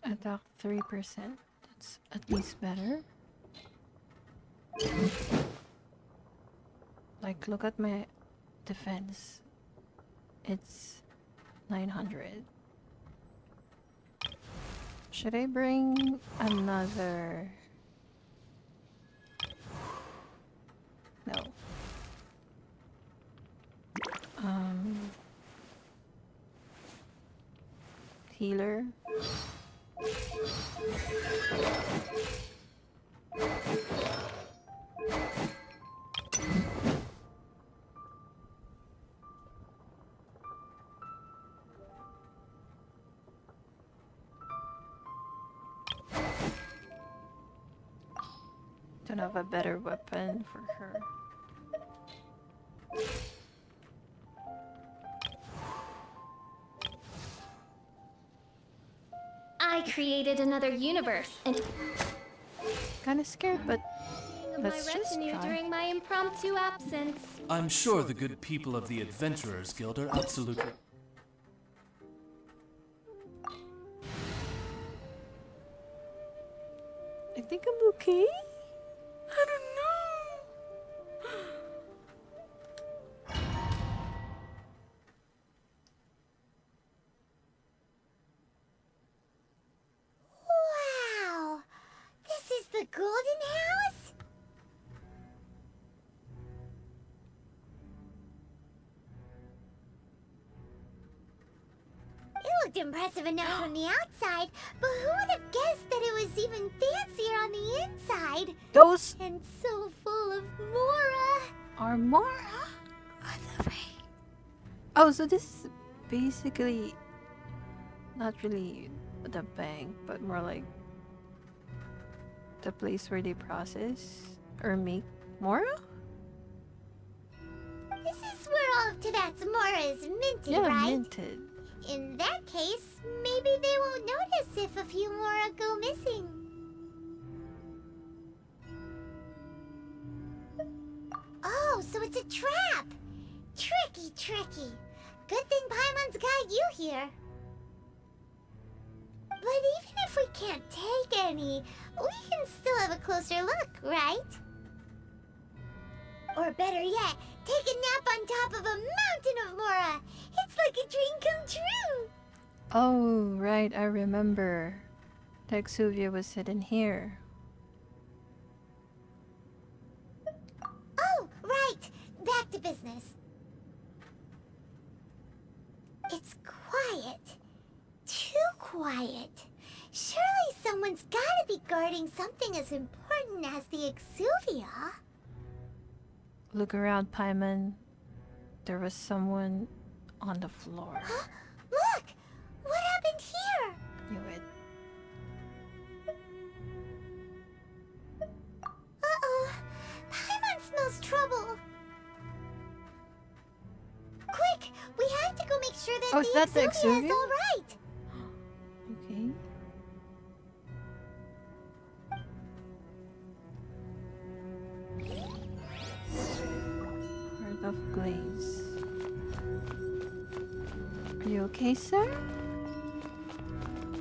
Attack 3%. That's at least better. Like, look at my defense. It's 900. Should I bring another? No. Healer. Don't have a better weapon for her.
I created another universe, and
kind of scared, but
Of
let's
my
just
retinue
try.
during my impromptu absence.
I'm sure the good people of the Adventurers Guild are absolutely...
I think I'm okay. I don't know.
Wow! This is the Golden House? It looked impressive enough from the outside, but who would have guessed that it was even fancier on the inside?
Those
And so full of Mora!
are Mora. I love it. Oh, so this is basically not really the bank, but more like the place where they process or make Mora?
This is where all of Tibet's Mora is minted,
Yeah,
right?
minted.
In that case, maybe they won't notice if a few Mora go missing. Oh, so it's a trap! Tricky, tricky. Good thing Paimon's got you here. But even if we can't take any, we can still have a closer look, right? Or better yet, take a nap on top of a mountain of Mora. It's like a dream come true.
Oh, right, I remember. Texuvia was hidden here.
Oh, right. Back to business. It's quiet. Too quiet. Surely someone's gotta be guarding something as important as the Exuvia.
Look around, Paimon. There was someone on the floor.
Huh? Look! What happened here?
Knew it.
Uh-oh. Paimon smells trouble. Quick! We have to go make sure that
Oh, is that the
Exuvia
Exuvia?
is alright.
Okay. Heart of Glaze. Are you okay, sir?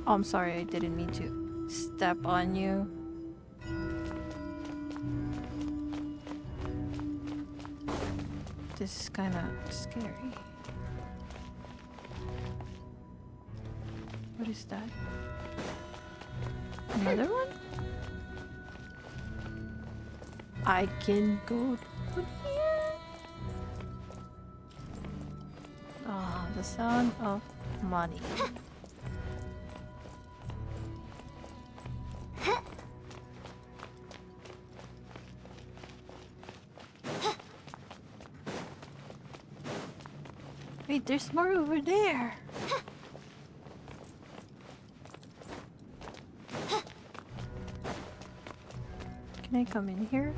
Oh, I'm sorry, I didn't mean to step on you. This is kinda scary. What is that? Another one? I can go down here. Ah, the sound of money. Wait, there's more over there. Can I come in here?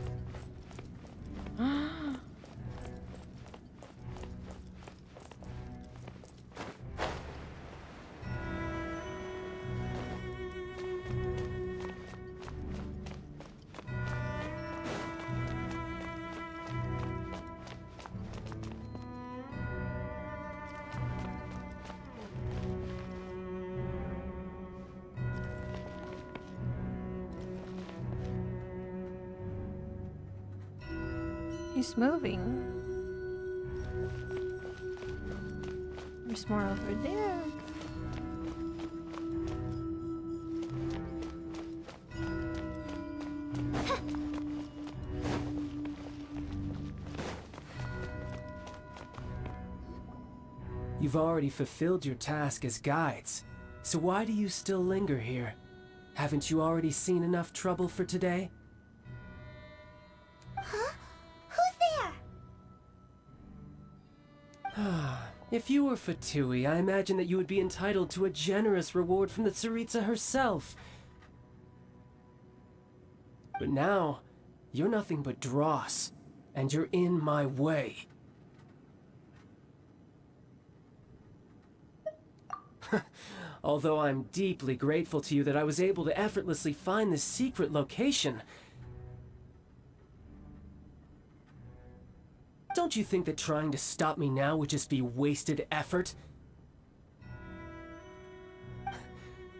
He's moving. There's more over there.
You've already fulfilled your task as guides, so why do you still linger here? Haven't you already seen enough trouble for today?
Huh? Who's there?
If you were Fatui, I imagine that you would be entitled to a generous reward from the Tsaritsa herself. But now, you're nothing but dross, and you're in my way. Although I'm deeply grateful to you that I was able to effortlessly find this secret location. Don't you think that trying to stop me now would just be wasted effort?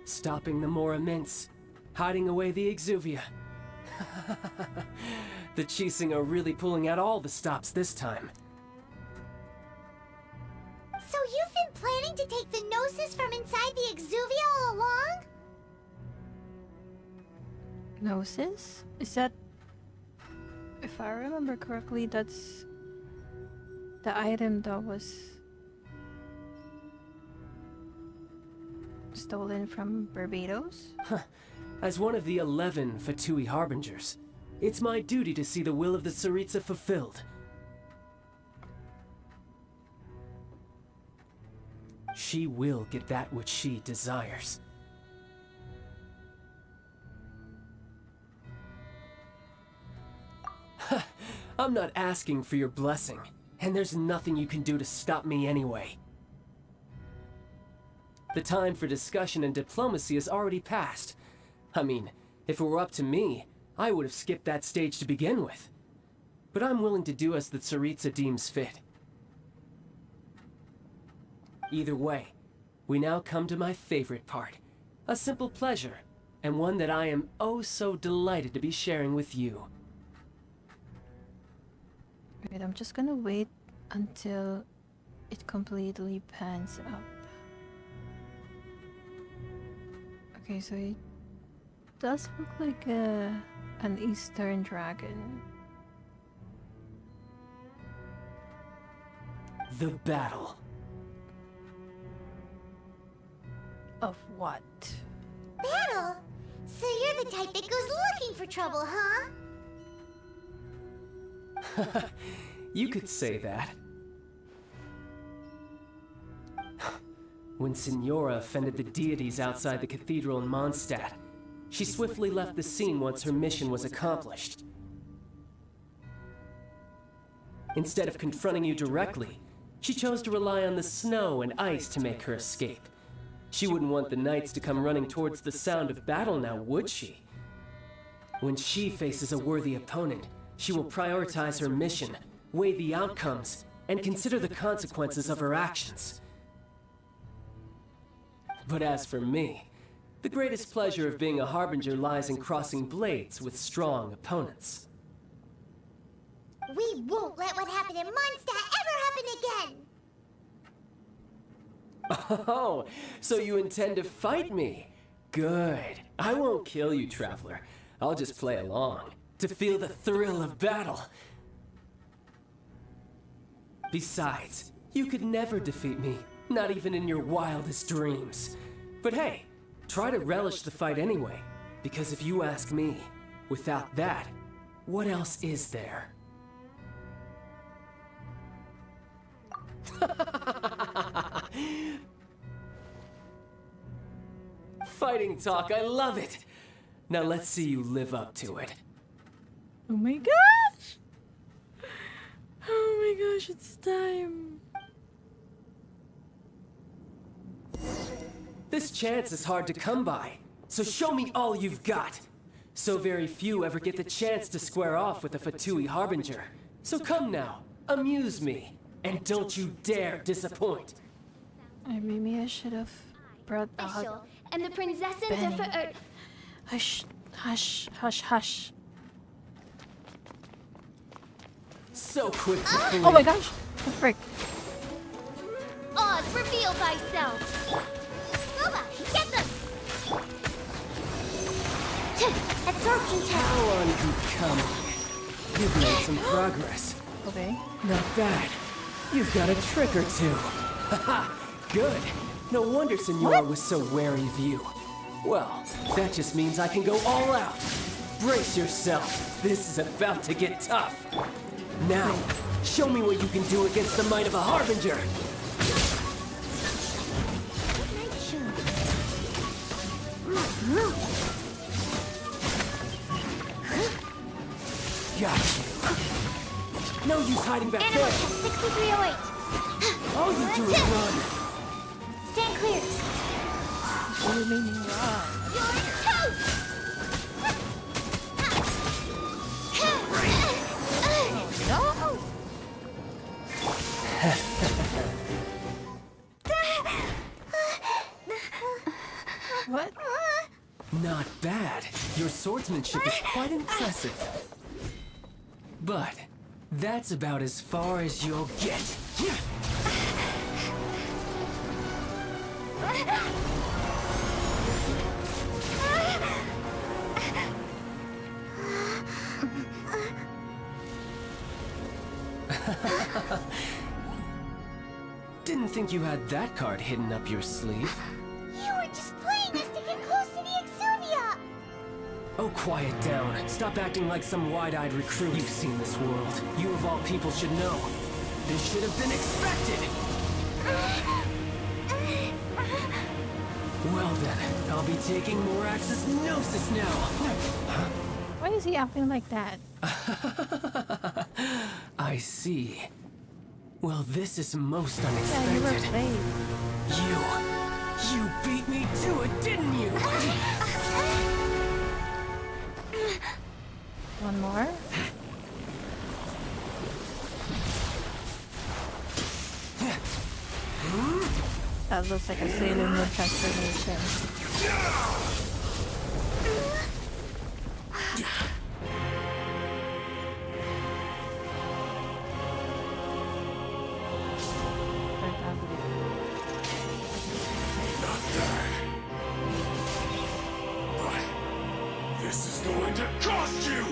Stopping the Mora Mints, hiding away the Exuvia. The Chising are really pulling out all the stops this time.
So you've been planning to take the Gnosis from inside the Exuvia all along?
Gnosis? Is that... If I remember correctly, that's... the item that was... stolen from Barbados?
As one of the 11 Fatui Harbingers, it's my duty to see the will of the Tsaritsa fulfilled. She will get that which she desires. I'm not asking for your blessing, and there's nothing you can do to stop me anyway. The time for discussion and diplomacy has already passed. I mean, if it were up to me, I would have skipped that stage to begin with. But I'm willing to do as the Tsaritsa deems fit. Either way, we now come to my favorite part. A simple pleasure, and one that I am oh so delighted to be sharing with you.
Wait, I'm just gonna wait until it completely pans up. Okay, so it does look like an Eastern dragon.
The battle.
Of what?
Battle? So you're the type that goes looking for trouble, huh?
You could say that. When Signora offended the deities outside the cathedral in Mondstadt, she swiftly left the scene once her mission was accomplished. Instead of confronting you directly, she chose to rely on the snow and ice to make her escape. She wouldn't want the knights to come running towards the sound of battle now, would she? When she faces a worthy opponent, she will prioritize her mission, weigh the outcomes, and consider the consequences of her actions. But as for me, the greatest pleasure of being a Harbinger lies in crossing blades with strong opponents.
We won't let what happened in Mondstadt ever happen again!
Oh, so you intend to fight me? Good. I won't kill you, Traveler. I'll just play along, to feel the thrill of battle. Besides, you could never defeat me, not even in your wildest dreams. But hey, try to relish the fight anyway, because if you ask me, without that, what else is there? Fighting talk, I love it! Now let's see you live up to it.
Oh my gosh! Oh my gosh, it's time!
This chance is hard to come by, so show me all you've got. So very few ever get the chance to square off with a Fatui Harbinger. So come now, amuse me, and don't you dare disappoint.
Maybe I should have brought out
And the princesses
Benny.
are for
Hush, hush, hush, hush.
So quick to flee.
Oh my gosh! The frick.
Oz, reveal thyself!
Nova, get them! Absorption test!
How unbecoming. You've made some progress.
Okay.
Not bad. You've got a trick or two. Haha, good. No wonder Senora was so wary of you. Well, that just means I can go all out. Brace yourself. This is about to get tough. Now, show me what you can do against the might of a Harbinger. Got you. No use hiding back
Animal
there.
test 6308.
All you do is run.
Stand clear.
remaining one.
You're toast!
No! What?
Not bad. Your swordsmanship is quite impressive. But that's about as far as you'll get. Didn't think you had that card hidden up your sleeve.
You were just playing us to get close to the Exuvia!
Oh, quiet down. Stop acting like some wide-eyed recruit. You've seen this world. You of all people should know. This should have been expected! Well then, I'll be taking Morax's Gnosis now!
Why is he acting like that?
I see. Well, this is most
Yeah, you were
unexpected.
played.
You beat me to it, didn't you?
One more. That looks like a Sailor Moon transformation.
This is going to cost you!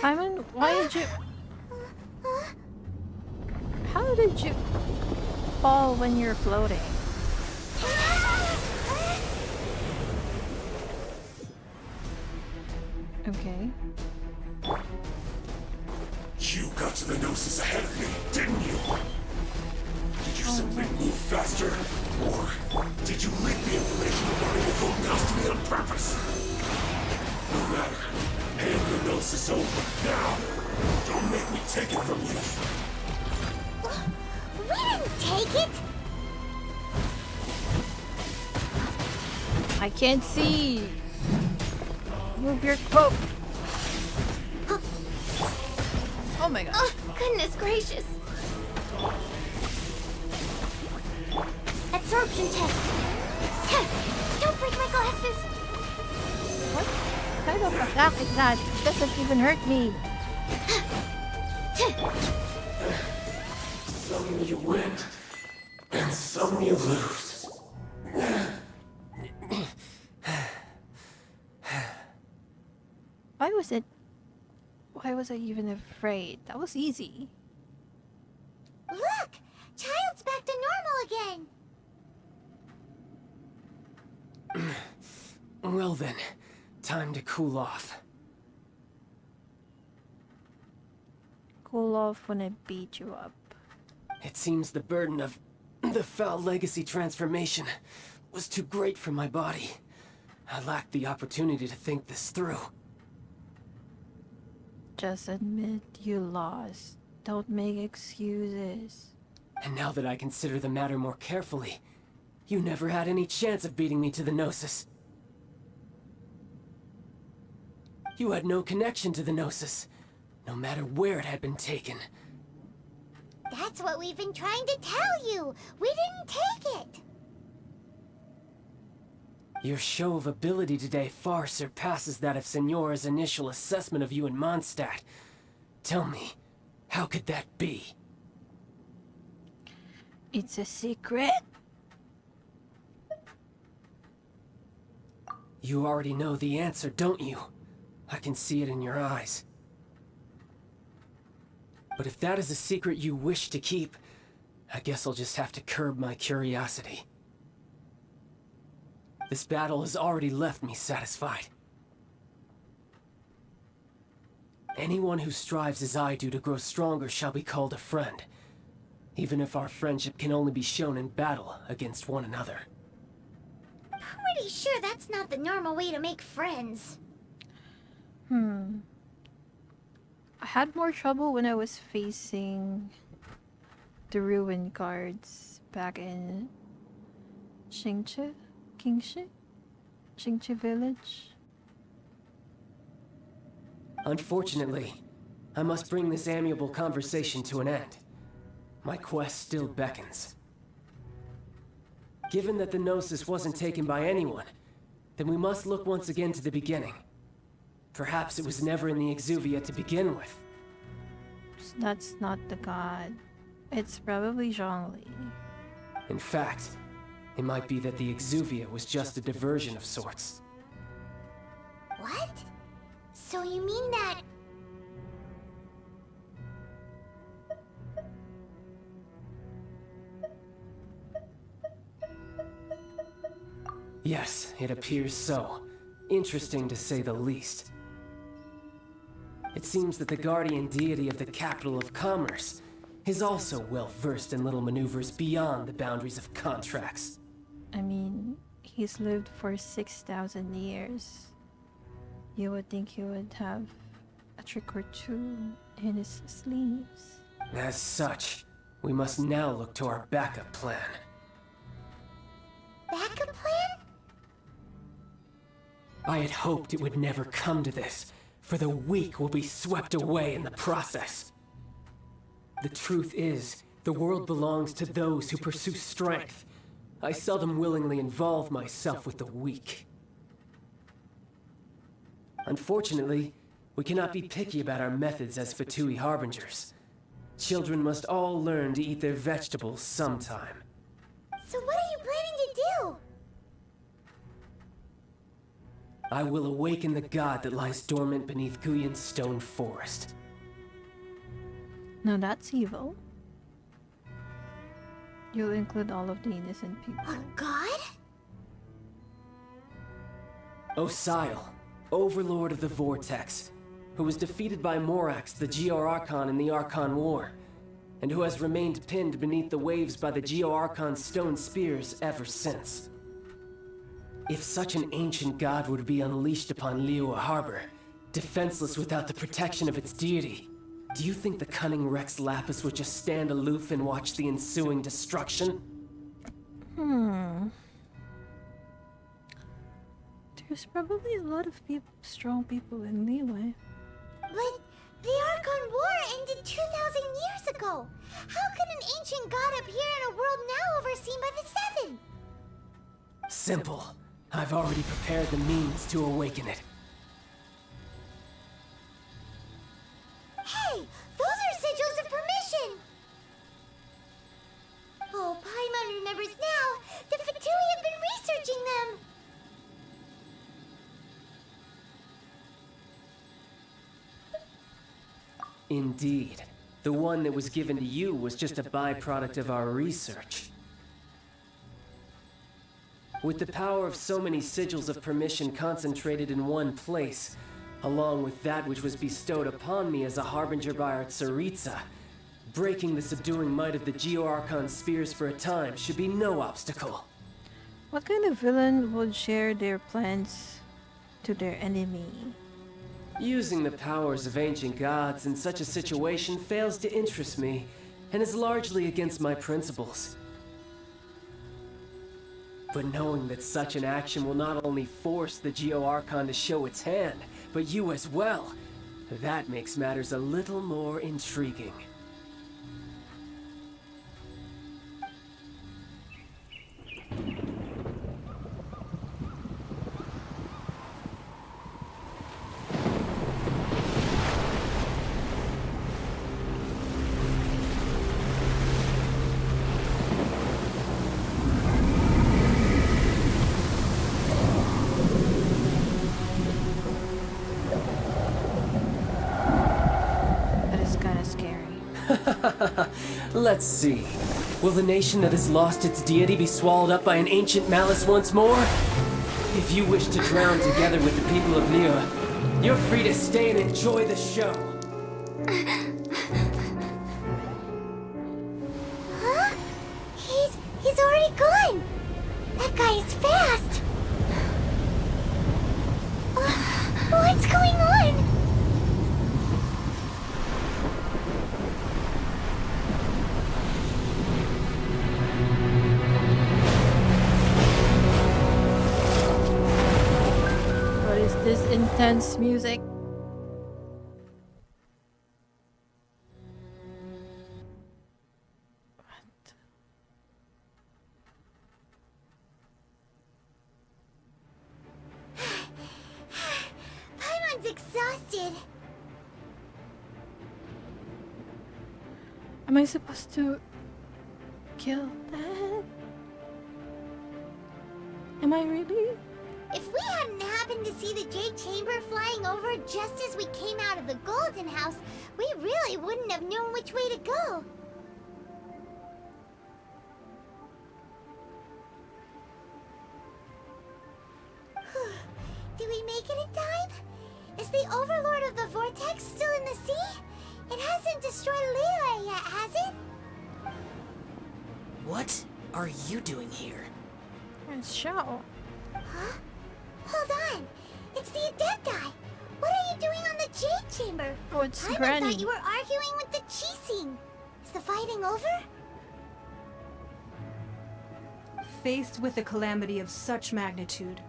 Simon, why did you... How did you fall when you're floating? Okay.
You got to the Gnosis ahead of me, didn't you? Did you simply move faster? Or did you leak the information regarding the Golden House to me on purpose? No matter. Hand the Gnosis over, now! Don't make me take it from you!
We didn't take it!
I can't see! Move your cloak! Oh my gosh.
Oh, goodness gracious. Absorption test. Don't break my glasses.
What kind of attack is that? It doesn't even hurt me.
Some you win, and some you lose.
Why was I even afraid? That was easy.
Look! Child's back to normal again!
Well then, time to cool off.
Cool off when I beat you up.
It seems the burden of the foul legacy transformation was too great for my body. I lacked the opportunity to think this through.
Just admit you lost. Don't make excuses.
And now that I consider the matter more carefully, you never had any chance of beating me to the Gnosis. You had no connection to the Gnosis, no matter where it had been taken.
That's what we've been trying to tell you! We didn't take it!
Your show of ability today far surpasses that of Signora's initial assessment of you in Mondstadt. Tell me, how could that be?
It's a secret.
You already know the answer, don't you? I can see it in your eyes. But if that is a secret you wish to keep, I guess I'll just have to curb my curiosity. This battle has already left me satisfied. Anyone who strives as I do to grow stronger shall be called a friend, even if our friendship can only be shown in battle against one another.
Pretty sure that's not the normal way to make friends.
I had more trouble when I was facing the ruin guards back in Xingchi village.
Unfortunately, I must bring this amiable conversation to an end. My quest still beckons. Given that the Gnosis wasn't taken by anyone, then we must look once again to the beginning. Perhaps it was never in the Exuvia to begin with.
That's not the god. It's probably Zhongli.
In fact, it might be that the Exuvia was just a diversion of sorts.
What? So you mean that...
Yes, it appears so. Interesting to say the least. It seems that the guardian deity of the capital of commerce is also well versed in little maneuvers beyond the boundaries of contracts.
I mean, he's lived for 6,000 years. You would think he would have a trick or two in his sleeves.
As such, we must now look to our backup plan.
Backup plan?
I had hoped it would never come to this, for the weak will be swept away in the process. The truth is, the world belongs to those who pursue strength. I seldom willingly involve myself with the weak. Unfortunately, we cannot be picky about our methods as Fatui Harbingers. Children must all learn to eat their vegetables sometime.
So what are you planning to do?
I will awaken the god that lies dormant beneath Guyon's stone forest.
No, that's evil. You'll include all of the innocent people.
A god?
Osial, overlord of the Vortex, who was defeated by Morax, the Geo-Archon in the Archon War, and who has remained pinned beneath the waves by the Geo-Archon's stone spears ever since. If such an ancient god were to be unleashed upon Liyue Harbor, defenseless without the protection of its deity, do you think the cunning Rex Lapis would just stand aloof and watch the ensuing destruction?
There's probably a lot of strong people in Liyue.
But the Archon War ended 2,000 years ago. How can an ancient god appear in a world now overseen by the Seven?
Simple. I've already prepared the means to awaken it.
Hey, those are sigils of permission! Oh, Paimon remembers now. The Fatui have been researching them.
Indeed. The one that was given to you was just a byproduct of our research. With the power of so many sigils of permission concentrated in one place, along with that which was bestowed upon me as a harbinger by our Tsaritsa, breaking the subduing might of the Geo-Archon spears for a time should be no obstacle.
What kind of villain would share their plans to their enemy?
Using the powers of ancient gods in such a situation fails to interest me, and is largely against my principles. But knowing that such an action will not only force the Geo-Archon to show its hand, but you as well, that makes matters a little more intriguing. Let's see. Will the nation that has lost its deity be swallowed up by an ancient malice once more? If you wish to drown together with the people of Liyue, you're free to stay and enjoy the show.
Huh? He's already gone. That guy is fast.
This intense music.
Paimon's exhausted.
Am I supposed to kill that? Am I really?
If we hadn't happened to see the Jade Chamber flying over just as we came out of the Golden House, we really wouldn't have known which way to go. Did we make it in time? Is the Overlord of the Vortex still in the sea? It hasn't destroyed Liyue yet, has it?
What are you doing here?
It's Shao.
Huh? Hold on. It's the Adepti. What are you doing on the Jade Chamber?
Oh, it's
I
Granny.
thought you were arguing with the Chising. Is the fighting over?
Faced with a calamity of such magnitude,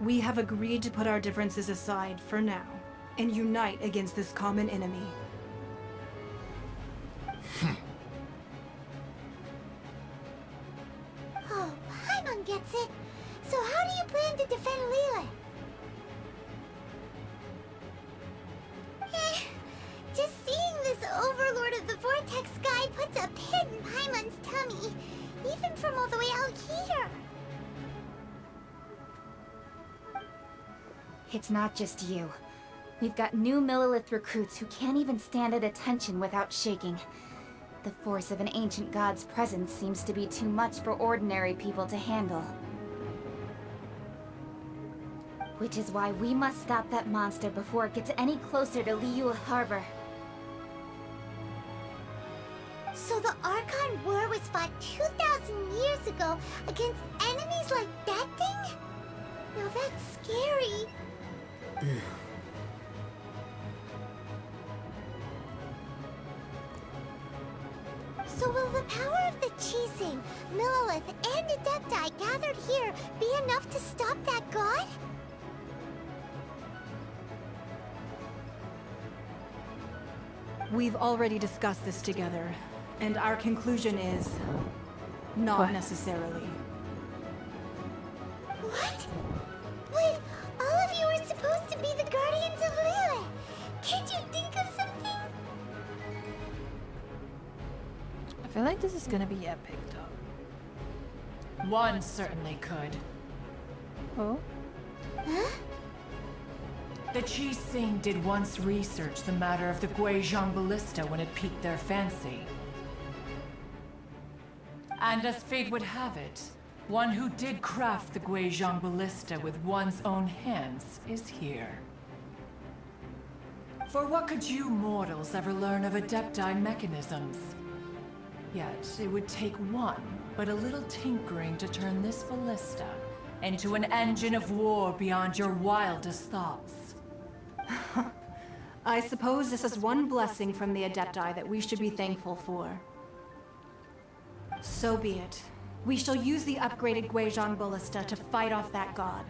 we have agreed to put our differences aside for now and unite against this common enemy.
Oh, Paimon gets it. So how do you plan to defend Liyue? Just seeing this Overlord of the Vortex guy puts a pit in Paimon's tummy, even from all the way out here.
It's not just you. We've got new Millilith recruits who can't even stand at attention without shaking. The force of an ancient god's presence seems to be too much for ordinary people to handle. Which is why we must stop that monster before it gets any closer to Liyue Harbor.
So the Archon War was fought 2,000 years ago against enemies like that thing? Now that's scary. So will the power of the Chising, Millilith, and Adepti gathered here be enough to stop that god?
We've already discussed this together, and our conclusion is not
What?
necessarily.
What? But all of you are supposed to be the guardians of Liyue. Can't you think of something?
I feel like this is gonna be epic though.
One certainly could.
Oh?
Huh?
The Chising did once research the matter of the Guizhong ballista when it piqued their fancy. And as fate would have it, one who did craft the Guizhong ballista with one's own hands is here. For what could you mortals ever learn of Adepti mechanisms? Yet it would take one, but a little tinkering to turn this ballista into an engine of war beyond your wildest thoughts.
I suppose this is one blessing from the Adepti that we should be thankful for. So be it. We shall use the upgraded Guizhong ballista to fight off that god.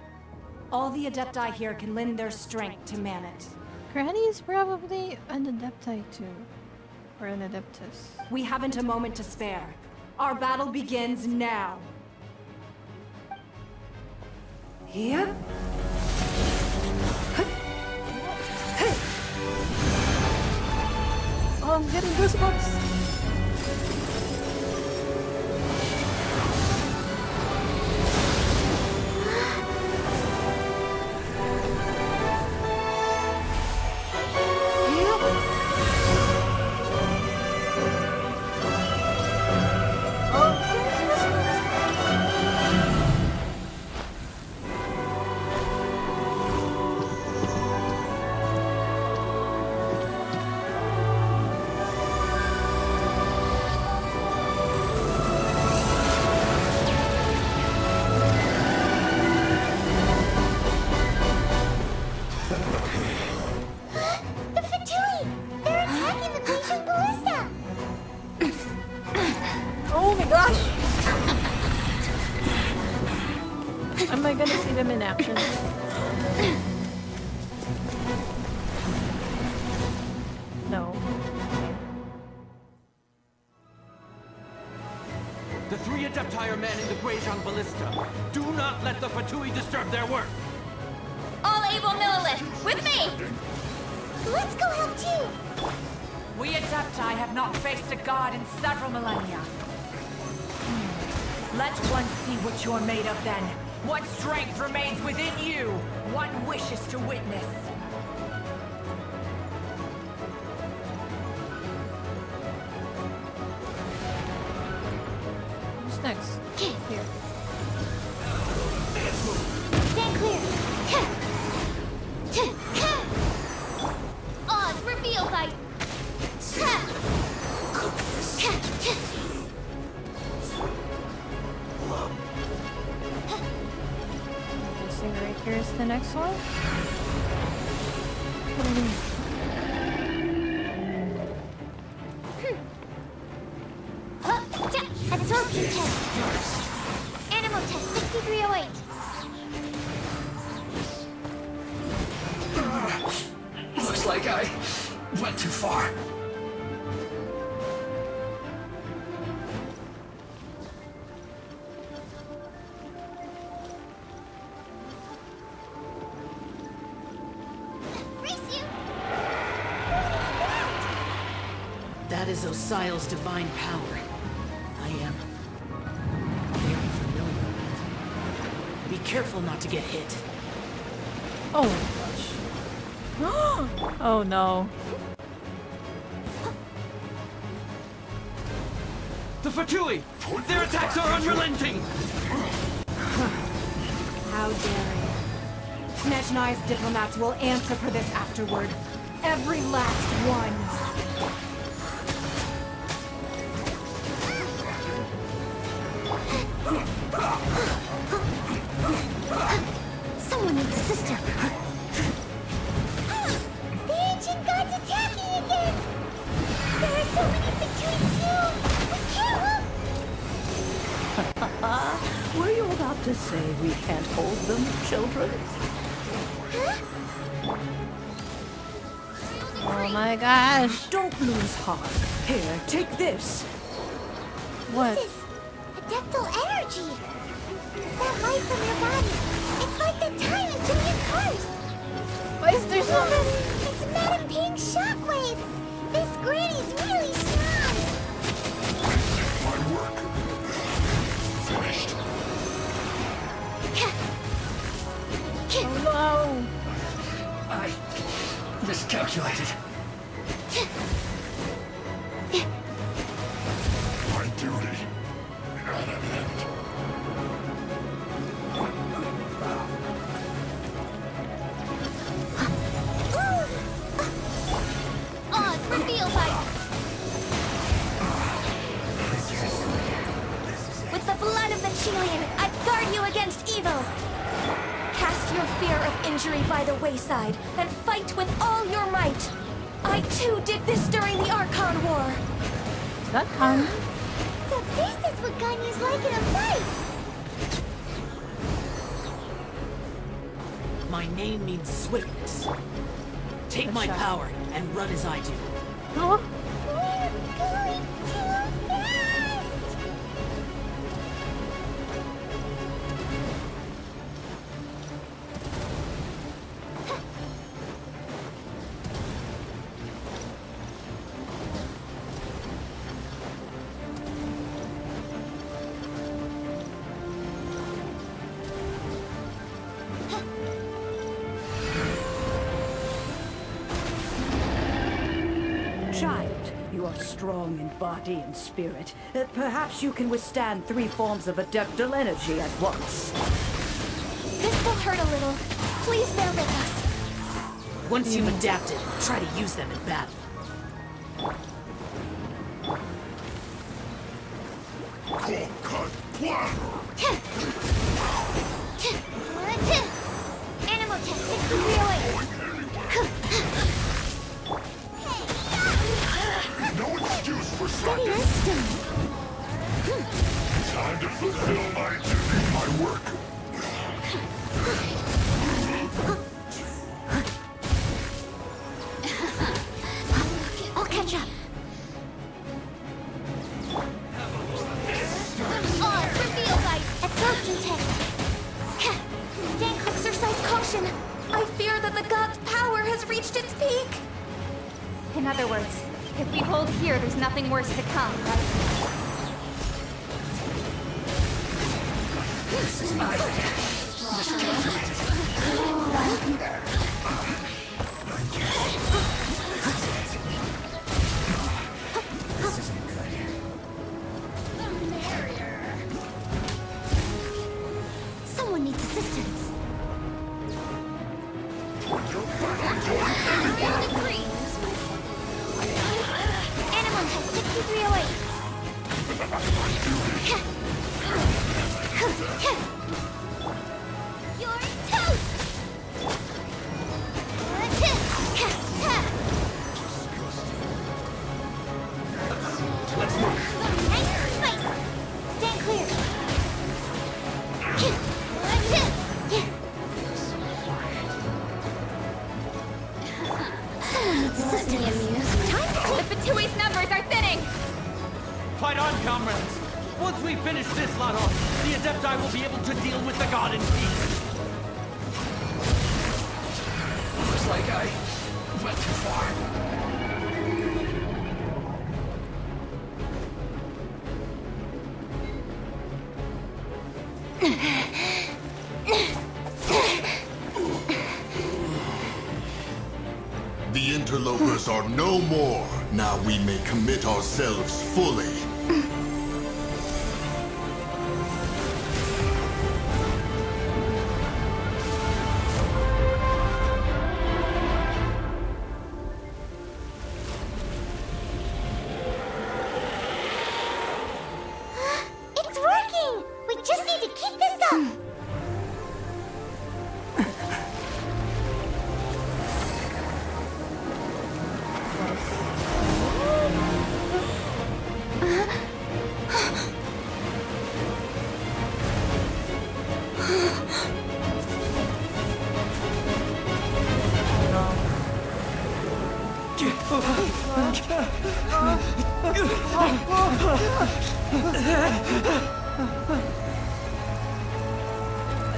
All the Adepti here can lend their strength to man it.
Granny is probably an Adepti too. Or an Adeptus.
We haven't a moment to spare. Our battle begins now. Yep.
Oh, I'm getting goosebumps.
The Fatui! They're attacking the Guizhong ballista!
Oh my gosh! Am I gonna see them in action?
Adepti are manning the Guizhong Ballista. Do not let the Fatui disturb their work.
All able Millilith, with me!
Let's go help too!
We Adepti have not faced a god in several millennia. Let one see what you're made of then. What strength remains within you? What wishes to witness?
Who's next? Here.
Stand clear!
Oz, reveal by...
Guessing right here is the next one.
Absorption test. Animal test 6308.
Looks like I went too far.
That is Osial's divine power. I am very familiar with it. Be careful not to get hit.
Oh my gosh. Oh no.
The Fatui! Their attacks are unrelenting!
How dare you? Snatch and I's diplomats will answer for this afterward. Every last one.
Someone needs a sister. The ancient god's attacking again! There are so many between you! We can't help!
Were you about to say we can't hold them, children?
Oh my gosh.
Don't lose heart. Here, take this.
What?
This is adeptal energy! That light from your body, it's like the time until you curse!
Why is there so many?
It's Madam Ping's shockwave! This granny's really strong!
My work. Finished.
Oh
I miscalculated. My duty at an end.
Oz, reveal by...
With the blood of the Chilian, I guard you against evil. Cast your fear of injury by the wayside and fight with all your might. I too did this during the Archon War.
Is that common?
So this is what Ganyu's like in a fight!
My name means swiftness. Take my power and run as I do.
Oh.
We're going too fast!
Child, you are strong in body and spirit. Perhaps you can withstand 3 forms of adeptal energy at once.
This will hurt a little. Please bear with us.
Once you've adapted, try to use them in battle.
Animal test 6308.
No excuse for
Steady
slacking.
as stone.
Time to fulfill my duty, my work.
I'll catch up.
Oz,
destruction. I fear that the god's power has reached its peak.
In other words, if we hold here, there's nothing worse to come, right?
This is my This isn't good.
Someone needs assistance. Animal type 6308. You're toast!
Let's move.
Nice and spicy. Stand clear. Someone needs assistance.
The Fatui's numbers are thinning!
Fight on, comrades! Once we finish this lot off, the Adepti will be able to deal with the god in peace.
Looks like I went too far.
The interlopers are no more. Now we may commit ourselves fully.
It's working! We just need to keep this up!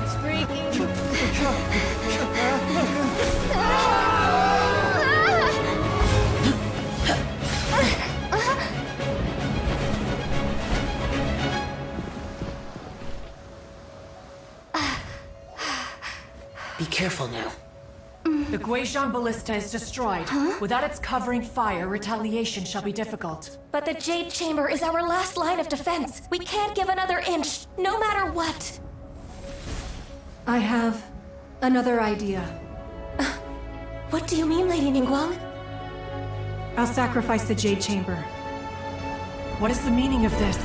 It's breaking.
Be careful now.
The Guizhong Ballista is destroyed. Without its covering fire, retaliation shall be difficult.
But the Jade Chamber is our last line of defense. We can't give another inch, no matter what.
I have another idea.
What do you mean, Lady Ningguang?
I'll sacrifice the Jade Chamber.
What is the meaning of this?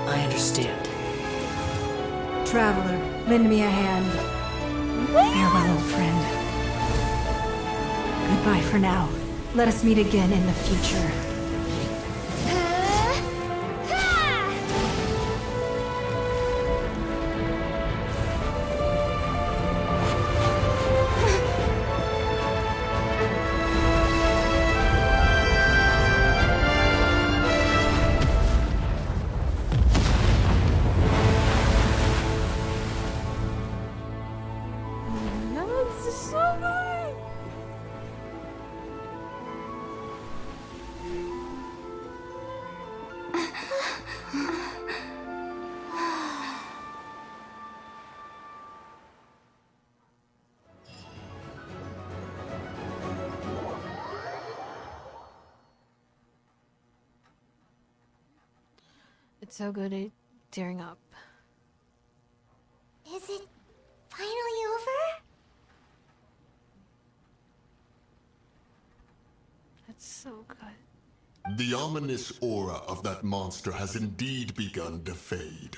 I understand.
Traveler, lend me a hand. Farewell, old friend. Goodbye for now. Let us meet again in the future.
It's so good at tearing up.
Is it finally over?
It's so good.
The ominous aura of that monster has indeed begun to fade.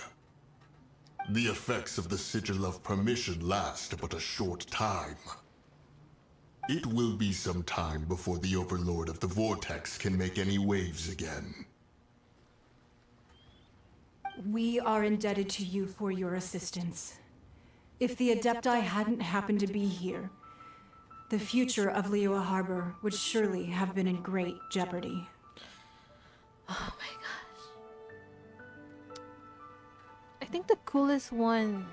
The effects of the Sigil of Permission last but a short time. It will be some time before the Overlord of the Vortex can make any waves again.
We are indebted to you for your assistance. If the Adepti hadn't happened to be here, the future of Liyue Harbor would surely have been in great jeopardy.
Oh my gosh. I think the coolest one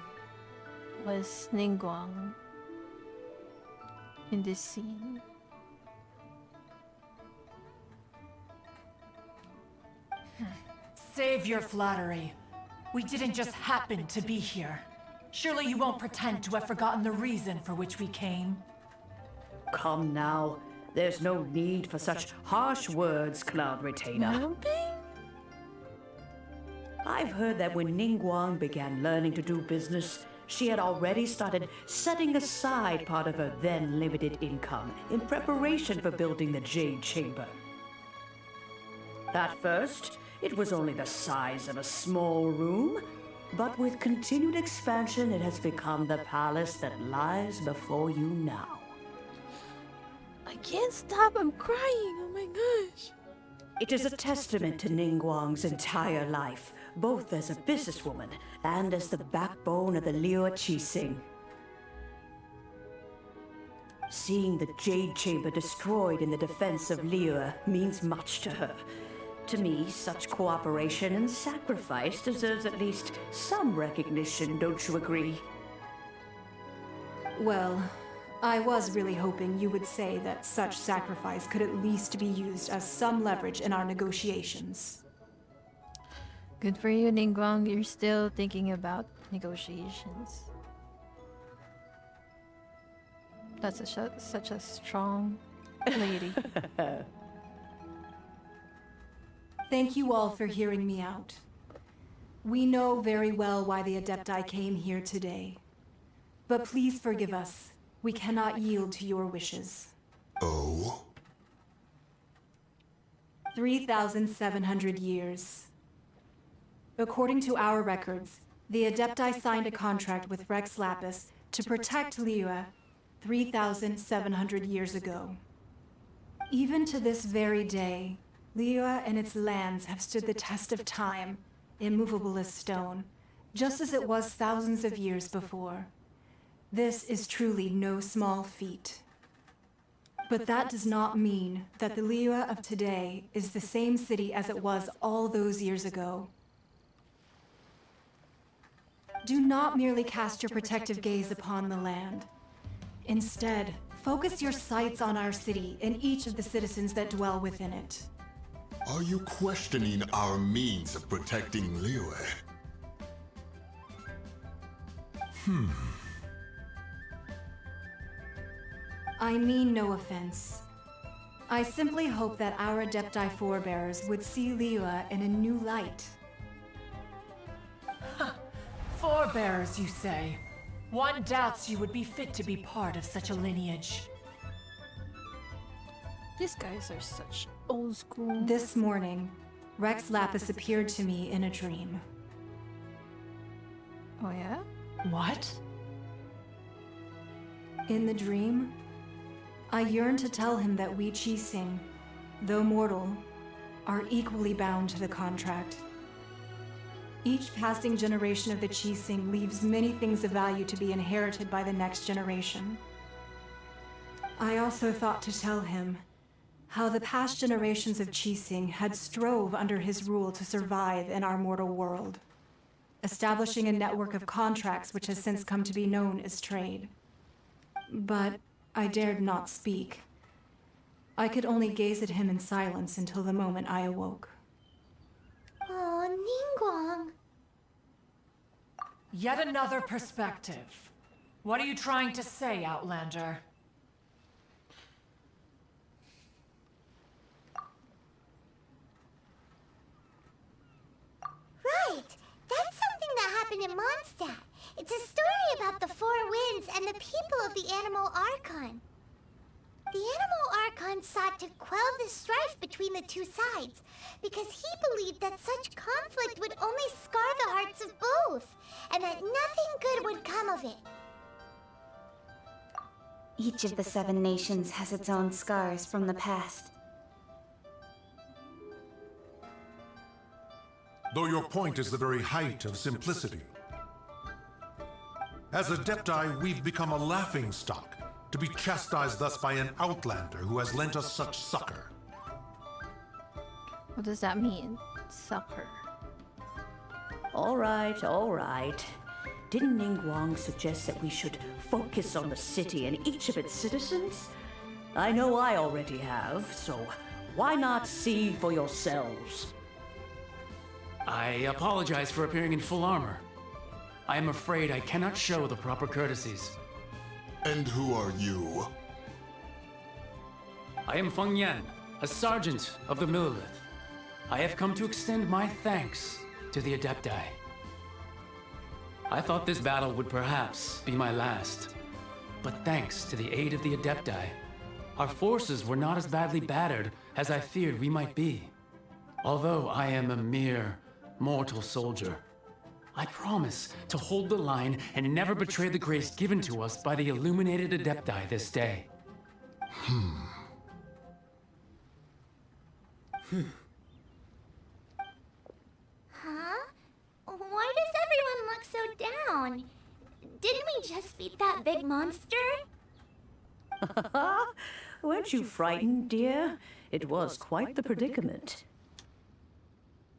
was Ningguang in this scene.
Save your flattery. We didn't just happen to be here. Surely you won't pretend to have forgotten the reason for which we came.
Come now. There's no need for such harsh words, Cloud Retainer. I've heard that when Ningguang began learning to do business, she had already started setting aside part of her then limited income in preparation for building the Jade Chamber. At first, it was only the size of a small room, but with continued expansion, it has become the palace that lies before you now.
I can't stop, I'm crying, oh my gosh.
It is a testament to Ningguang's entire life, both as a businesswoman and as the backbone of the Liu Qixing. Seeing the Jade Chamber destroyed in the defense of Liu means much to her. To me, such cooperation and sacrifice deserves at least some recognition, don't you agree?
Well, I was really hoping you would say that such sacrifice could at least be used as some leverage in our negotiations.
Good for you, Ningguang. You're still thinking about negotiations. That's such a strong lady.
Thank you all for hearing me out. We know very well why the Adepti came here today. But please forgive us. We cannot yield to your wishes.
Oh?
3,700 years. According to our records, the Adepti signed a contract with Rex Lapis to protect Liyue 3,700 years ago. Even to this very day, Liyue and its lands have stood the test of time, immovable as stone, just as it was thousands of years before. This is truly no small feat. But that does not mean that the Liyue of today is the same city as it was all those years ago. Do not merely cast your protective gaze upon the land. Instead, focus your sights on our city and each of the citizens that dwell within it.
Are you questioning our means of protecting Liyue?
I mean no offense. I simply hope that our Adepti forebears would see Liyue in a new light.
Forebears, you say? One doubts you would be fit to be part of such a lineage.
These guys are such old school.
This morning, Rex Lapis appeared to me in a dream.
Oh yeah?
What?
In the dream, I yearned to tell him that we Qixing, though mortal, are equally bound to the contract. Each passing generation of the Qixing leaves many things of value to be inherited by the next generation. I also thought to tell him how the past generations of Qixing had strove under his rule to survive in our mortal world, establishing a network of contracts which has since come to be known as trade. But I dared not speak. I could only gaze at him in silence until the moment I awoke.
Oh, Ningguang.
Yet another perspective. What are you trying to say, Outlander?
Right! That's something that happened in Mondstadt. It's a story about the Four Winds and the people of the Animal Archon. The Animal Archon sought to quell the strife between the two sides because he believed that such conflict would only scar the hearts of both, and that nothing good would come of it.
Each of the 7 nations has its own scars from the past.
Though your point is the very height of simplicity. As Adepti, we've become a laughingstock, to be chastised thus by an outlander who has lent us such succor.
What does that mean? Sucker.
All right, all right. Didn't Ningguang suggest that we should focus on the city and each of its citizens? I know I already have, so why not see for yourselves?
I apologize for appearing in full armor. I am afraid I cannot show the proper courtesies.
And who are you?
I am Feng Yan, a sergeant of the Millelith. I have come to extend my thanks to the Adepti. I thought this battle would perhaps be my last, but thanks to the aid of the Adepti, our forces were not as badly battered as I feared we might be. Although I am a mere mortal soldier, I promise to hold the line and never betray the grace given to us by the illuminated Adepti this day.
Huh? Why does everyone look so down? Didn't we just beat that big monster?
Weren't you frightened, dear? It was quite the predicament.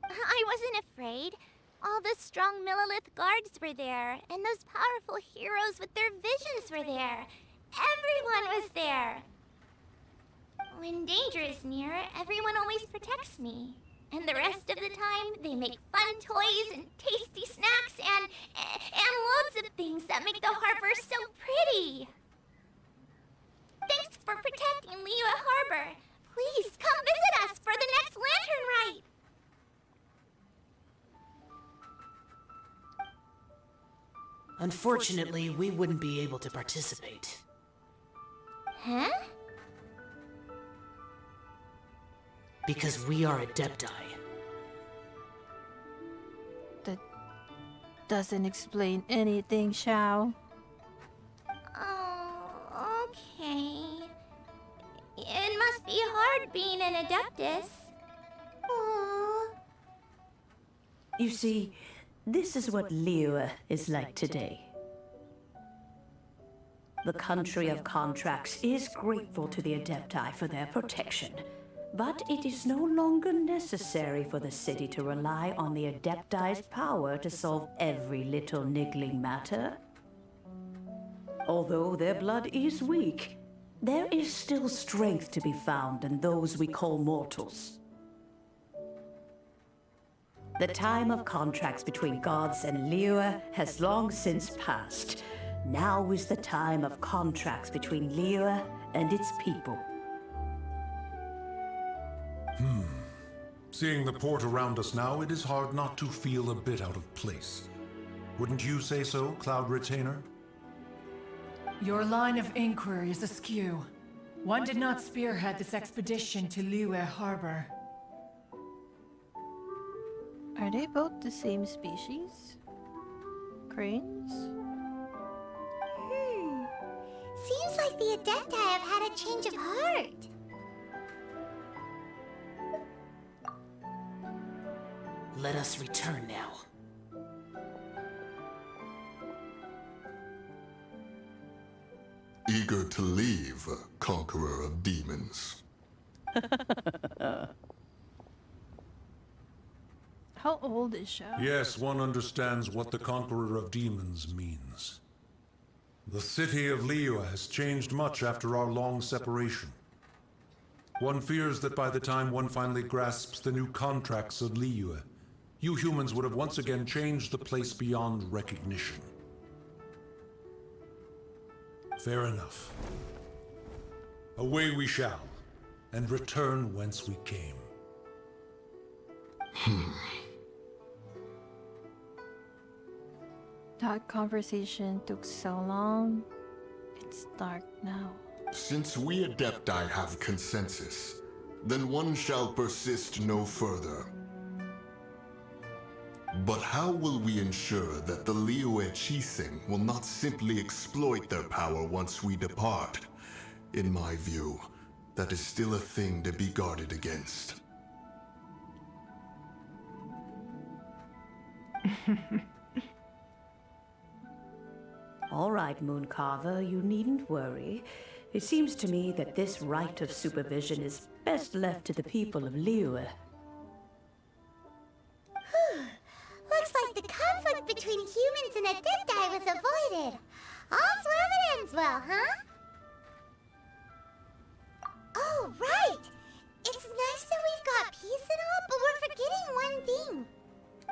I wasn't afraid. All the strong Millelith guards were there, and those powerful heroes with their visions were there. Everyone was there. When danger is near, everyone always protects me. And the rest of the time, they make fun toys and tasty snacks and loads of things that make the harbor so pretty. Thanks for protecting Liyue Harbor. Please come visit us for the next lantern rite.
Unfortunately, we wouldn't be able to participate.
Huh?
Because we are Adepti.
That doesn't explain anything, Xiao.
Oh, okay. It must be hard being an Adeptus. Aww.
You see, this is what Liyue is like today. The country of contracts is grateful to the Adepti for their protection, but it is no longer necessary for the city to rely on the Adepti's power to solve every little niggling matter. Although their blood is weak, there is still strength to be found in those we call mortals. The time of contracts between gods and Liyue has long since passed. Now is the time of contracts between Liyue and its people.
Seeing the port around us now, it is hard not to feel a bit out of place. Wouldn't you say so, Cloud Retainer?
Your line of inquiry is askew. One did not spearhead this expedition to Liyue Harbor.
Are they both the same species? Cranes?
Seems like the Adepti have had a change of heart.
Let us return now.
Eager to leave, conqueror of demons.
How old is Xiao?
Yes, one understands what the conqueror of demons means. The city of Liyue has changed much after our long separation. One fears that by the time one finally grasps the new contracts of Liyue, you humans would have once again changed the place beyond recognition. Fair enough. Away we shall, and return whence we came.
That conversation took so long. It's dark now.
Since we Adepti have consensus, then one shall persist no further. But how will we ensure that the Liyue Qixing will not simply exploit their power once we depart? In my view, that is still a thing to be guarded against.
All right, Mooncarver, you needn't worry. It seems to me that this right of supervision is best left to the people of Liyue.
Looks like the Adepti was avoided. All's well that ends well, huh? Oh, right! It's nice that we've got peace and all, but we're forgetting one thing.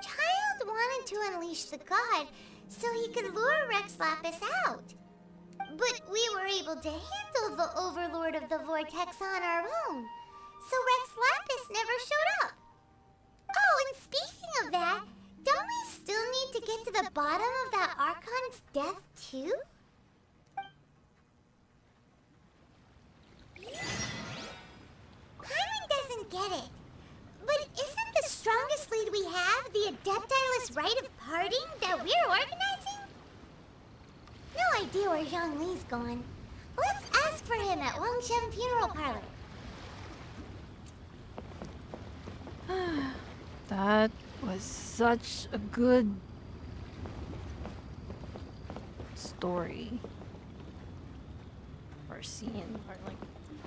Child wanted to unleash the god so he could lure Rex Lapis out. But we were able to handle the Overlord of the Vortex on our own, so Rex Lapis never showed up. Oh, and speaking of that, don't we still need to get to the bottom of that Archon's death, too? Paimon doesn't get it. But isn't the strongest lead we have the Adeptiless rite of parting that we're organizing? No idea where Zhongli's gone. Let's ask for him at Wangshen Funeral Parlor.
That was such a good story. Or scene, or like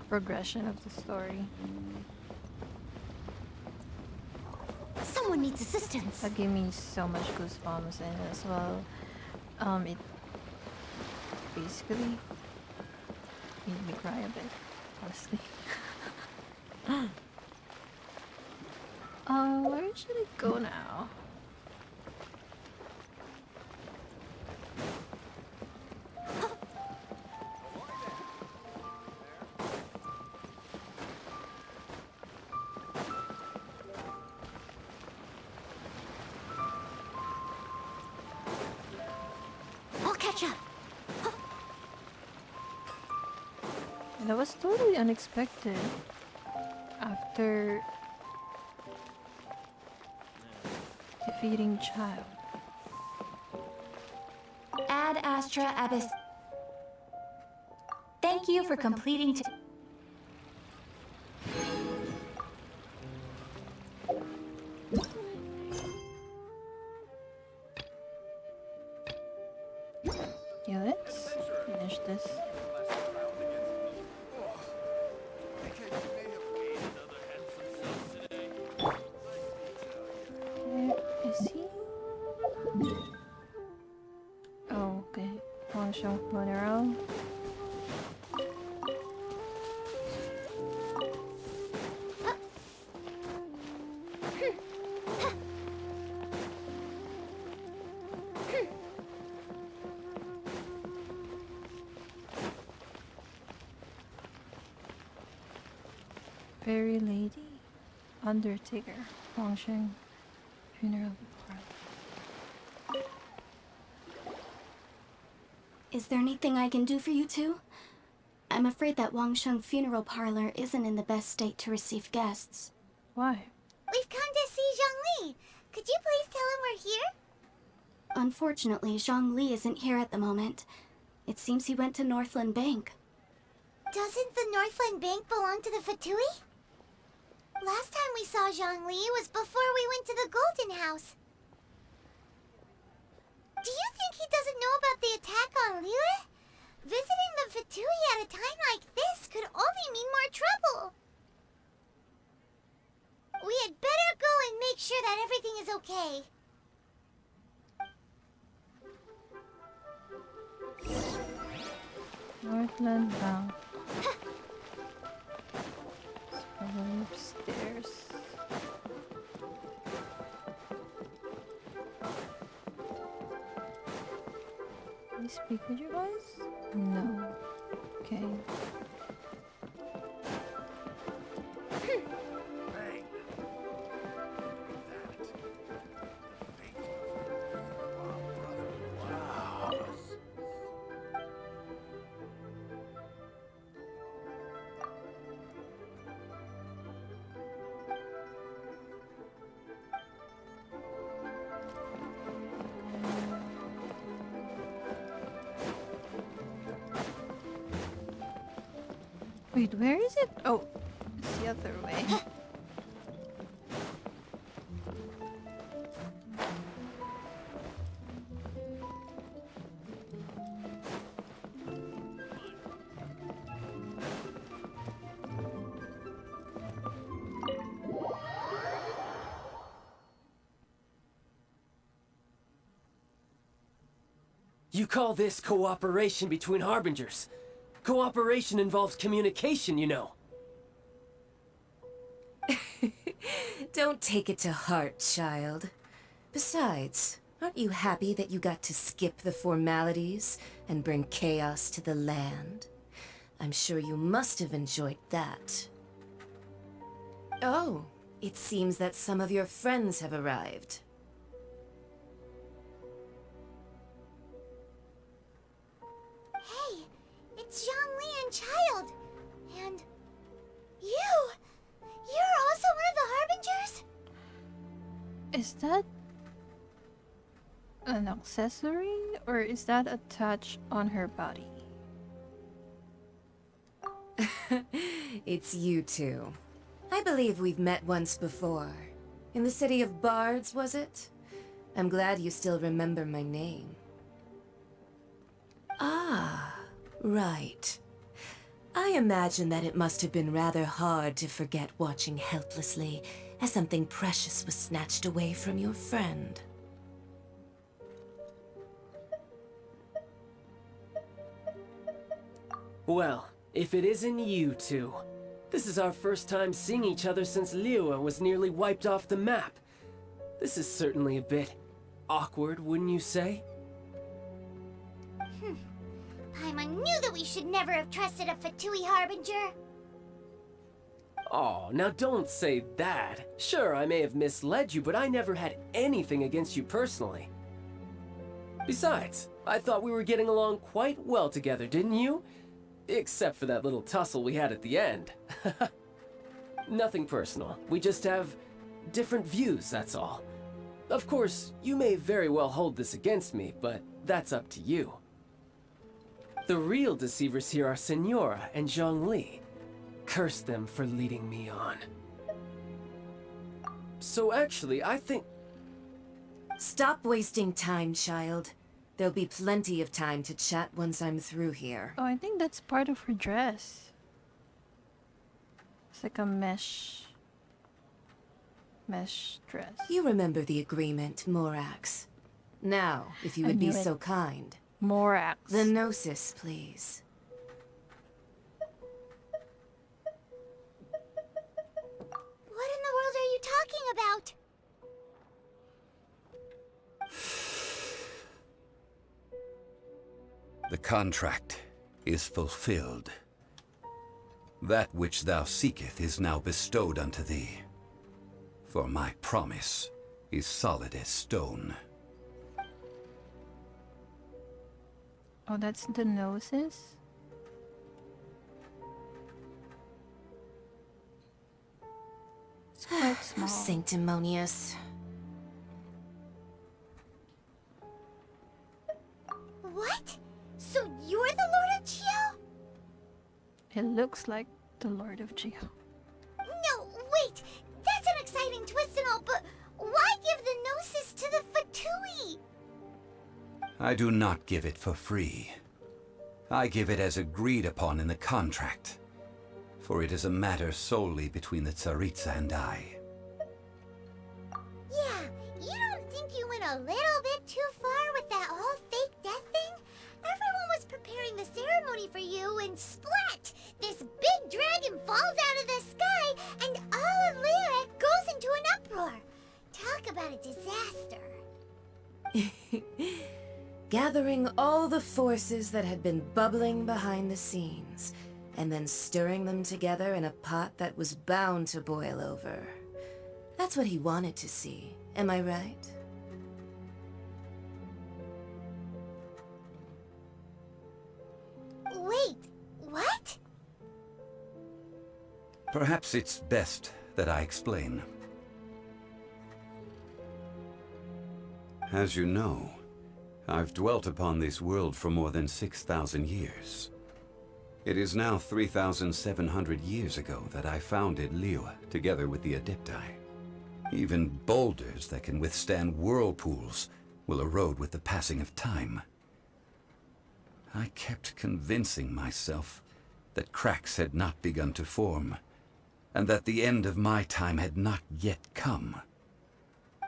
progression of the story.
Someone needs assistance.
That gave me so much goosebumps, and as well, it basically made me cry a bit, honestly. Where should I go now?
I'll catch up.
And that was totally unexpected. After defeating Child.
Ad Astra Abyss. Thank you for completing.
Yeah, let's finish this. Where is he? Oh, okay. Wangshan Funeral. Fairy Lady, Undertaker, Wangshan Funeral Parlor.
Is there anything I can do for you two? I'm afraid that Wangsheng Funeral Parlor isn't in the best state to receive guests.
Why?
We've come to see Zhongli. Could you please tell him we're here?
Unfortunately, Zhongli isn't here at the moment. It seems he went to Northland Bank.
Doesn't the Northland Bank belong to the Fatui? Last time we saw Zhongli was before we went to the Golden House. Do you think he doesn't know about the attack on Liyue? Visiting the Fatui at a time like this could only mean more trouble. We had better go and make sure that everything is okay.
Northland Bank. It's probably upstairs. Can you speak with your voice? No. Okay. Wait, where is it? Oh, it's the other way.
You call this cooperation between Harbingers? Cooperation involves communication, you know.
Don't take it to heart, child. Besides, aren't you happy that you got to skip the formalities and bring chaos to the land? I'm sure you must have enjoyed that. Oh, it seems that some of your friends have arrived.
Hey, it's Zhongli and Child. And you! You're also one of the Harbingers?
Is that an accessory or is that a touch on her body?
It's you two. I believe we've met once before. In the city of Bards, was it? I'm glad you still remember my name. Ah, right. I imagine that it must have been rather hard to forget watching helplessly as something precious was snatched away from your friend.
Well, if it isn't you two. This is our first time seeing each other since Liyue was nearly wiped off the map. This is certainly a bit awkward, wouldn't you say?
Paimon knew that we should never have trusted a Fatui Harbinger.
Oh, now don't say that. Sure, I may have misled you, but I never had anything against you personally. Besides, I thought we were getting along quite well together, didn't you? Except for that little tussle we had at the end. Nothing personal. We just have different views, that's all. Of course, you may very well hold this against me, but that's up to you. The real deceivers here are Senora and Zhongli. Curse them for leading me on. So actually, I think...
Stop wasting time, child. There'll be plenty of time to chat once I'm through here.
Oh, I think that's part of her dress. It's like a mesh dress.
You remember the agreement, Morax. Now, if you would be so kind.
Morax.
The Gnosis, please.
What in the world are you talking about?
The contract is fulfilled. That which thou seeketh is now bestowed unto thee. For my promise is solid as stone.
Oh, that's the Gnosis? It's quite small.
Sanctimonious.
What? So you're the Lord of Geo?
It looks like the Lord of Geo.
No, wait! That's an exciting twist and all, but why give the Gnosis to the Fatui?
I do not give it for free. I give it as agreed upon in the contract. For it is a matter solely between the Tsaritsa and I.
Yeah, you don't think you went a little bit too far with that whole fake death thing? Everyone was preparing the ceremony for you and splat! This big dragon falls out of the sky and all of Liyue goes into an uproar. Talk about a disaster.
Gathering all the forces that had been bubbling behind the scenes, and then stirring them together in a pot that was bound to boil over. That's what he wanted to see, am I right?
Wait, what?
Perhaps it's best that I explain. As you know, I've dwelt upon this world for more than 6,000 years. It is now 3,700 years ago that I founded Liyue together with the Adepti. Even boulders that can withstand whirlpools will erode with the passing of time. I kept convincing myself that cracks had not begun to form, and that the end of my time had not yet come.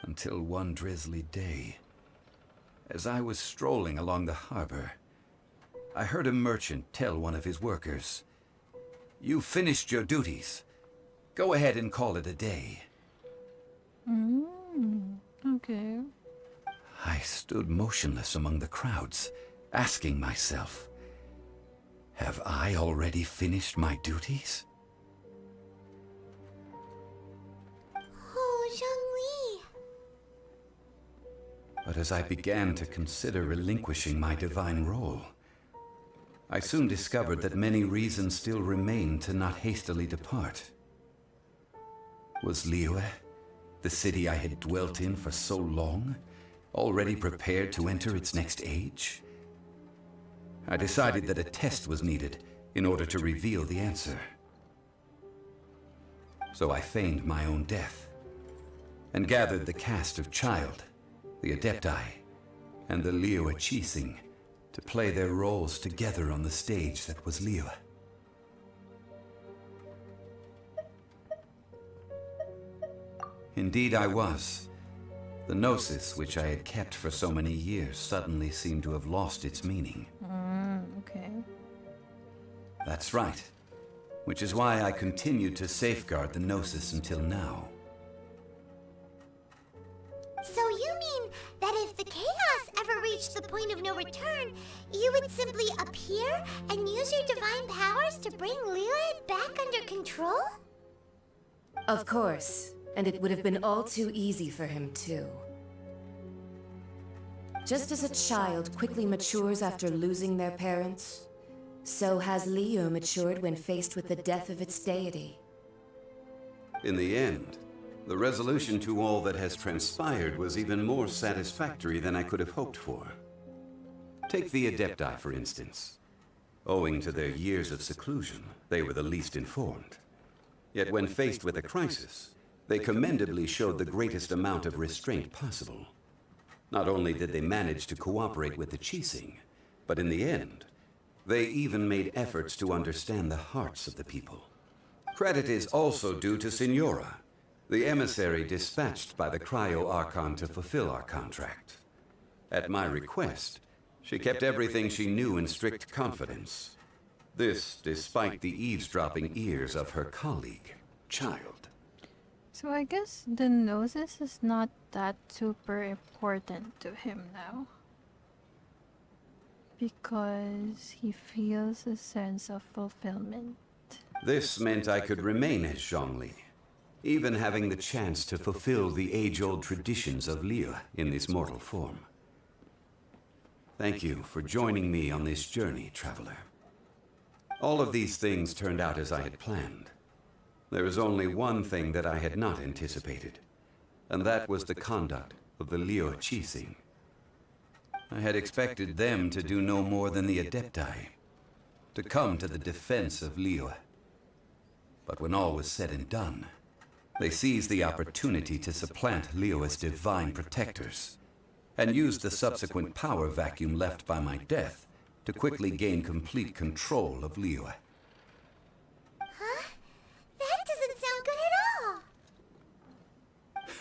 Until one drizzly day, As I was strolling along the harbor, I heard a merchant tell one of his workers, "You finished your duties. Go ahead and call it a day."
Okay.
I stood motionless among the crowds, asking myself, have I already finished my duties?
Oh, Zhongli.
But as I began to consider relinquishing my divine role, I soon discovered that many reasons still remained to not hastily depart. Was Liyue, the city I had dwelt in for so long, already prepared to enter its next age? I decided that a test was needed in order to reveal the answer. So I feigned my own death, and gathered the cast of Child, the Adepti, and the Liyue Qixing to play their roles together on the stage that was Liyue. Indeed I was. The gnosis, which I had kept for so many years, suddenly seemed to have lost its meaning.
Okay.
That's right. Which is why I continued to safeguard the gnosis until now.
So you mean that if the chaos ever reached the point of no return, you would simply appear and use your divine powers to bring Liyue back under control?
Of course. And it would have been all too easy for him, too. Just as a child quickly matures after losing their parents, so has Liyue matured when faced with the death of its deity.
In the end, the resolution to all that has transpired was even more satisfactory than I could have hoped for. Take the Adepti, for instance. Owing to their years of seclusion, they were the least informed. Yet when faced with a crisis, they commendably showed the greatest amount of restraint possible. Not only did they manage to cooperate with the Qixing, but in the end, they even made efforts to understand the hearts of the people. Credit is also due to Signora, the emissary dispatched by the Cryo-Archon to fulfill our contract. At my request, she kept everything she knew in strict confidence. This despite the eavesdropping ears of her colleague, Child.
So I guess the gnosis is not that super important to him now. Because he feels a sense of fulfillment.
This meant I could remain as Zhongli, even having the chance to fulfill the age-old traditions of Liyue in this mortal form. Thank you for joining me on this journey, traveler. All of these things turned out as I had planned. There is only one thing that I had not anticipated, and that was the conduct of the Liyue Qixing. I had expected them to do no more than the Adepti, to come to the defense of Liyue. But when all was said and done, they seized the opportunity to supplant Liyue's divine protectors, and used the subsequent power vacuum left by my death to quickly gain complete control of Liyue.
That doesn't sound good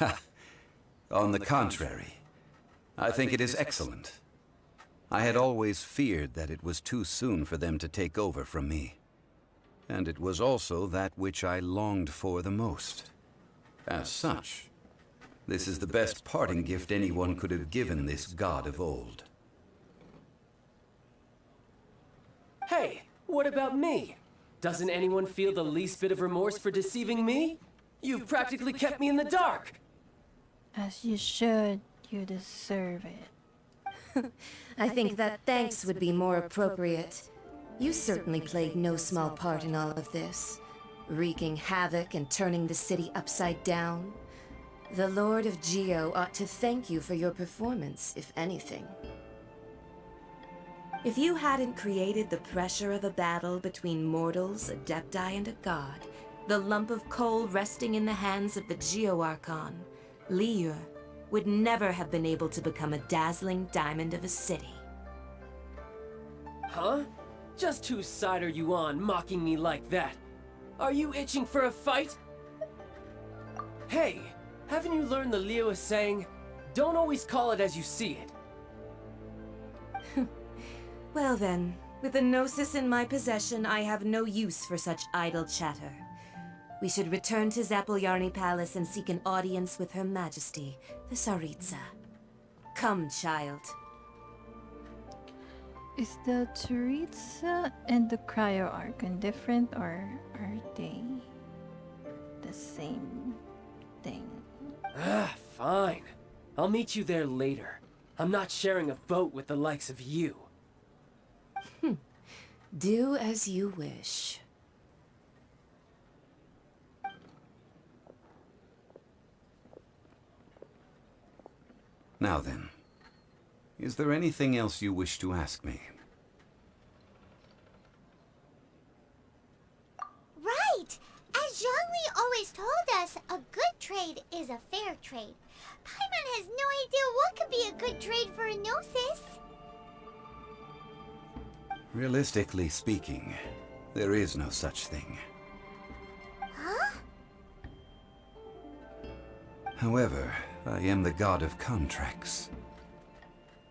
at all.
On the contrary, I think it is excellent. I had always feared that it was too soon for them to take over from me. And it was also that which I longed for the most. As such, this is the best parting gift anyone could have given this god of old.
Hey, what about me? Doesn't anyone feel the least bit of remorse for deceiving me? You've practically kept me in the dark!
As you should, you deserve it.
I think that thanks would be more appropriate. You certainly played no small part in all of this, wreaking havoc and turning the city upside down. The Lord of Geo ought to thank you for your performance, if anything. If you hadn't created the pressure of a battle between mortals, Adepti, and a god, the lump of coal resting in the hands of the Geo-Archon, Liyue, would never have been able to become a dazzling diamond of a city.
Huh? Just whose side are you on, mocking me like that? Are you itching for a fight? Hey, haven't you learned the Liyue saying, don't always call it as you see it?
Well then, with the Gnosis in my possession, I have no use for such idle chatter. We should return to Zapolyarny Palace and seek an audience with Her Majesty, the Tsaritsa. Come, child.
Is the Tsaritsa and the Cryo Archon different, or are they the same thing?
Fine. I'll meet you there later. I'm not sharing a boat with the likes of you.
Do as you wish.
Now then, is there anything else you wish to ask me?
Right! As Zhongli always told us, a good trade is a fair trade. Paimon has no idea what could be a good trade for a Gnosis.
Realistically speaking, there is no such thing.
Huh?
However, I am the god of contracts.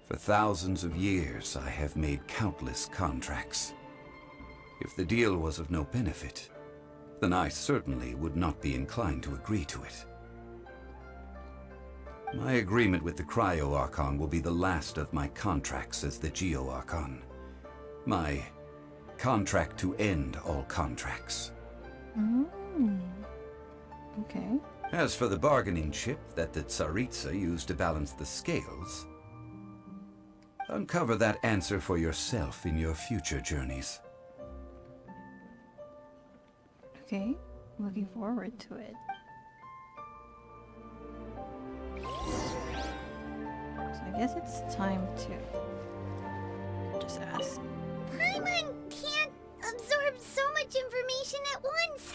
For thousands of years, I have made countless contracts. If the deal was of no benefit, then I certainly would not be inclined to agree to it. My agreement with the Cryo Archon will be the last of my contracts as the Geo Archon. My contract to end all contracts.
Okay.
As for the bargaining chip that the Tsaritsa used to balance the scales, uncover that answer for yourself in your future journeys.
Okay. Looking forward to it. So I guess it's time to just ask.
Paimon can't absorb so much information at once.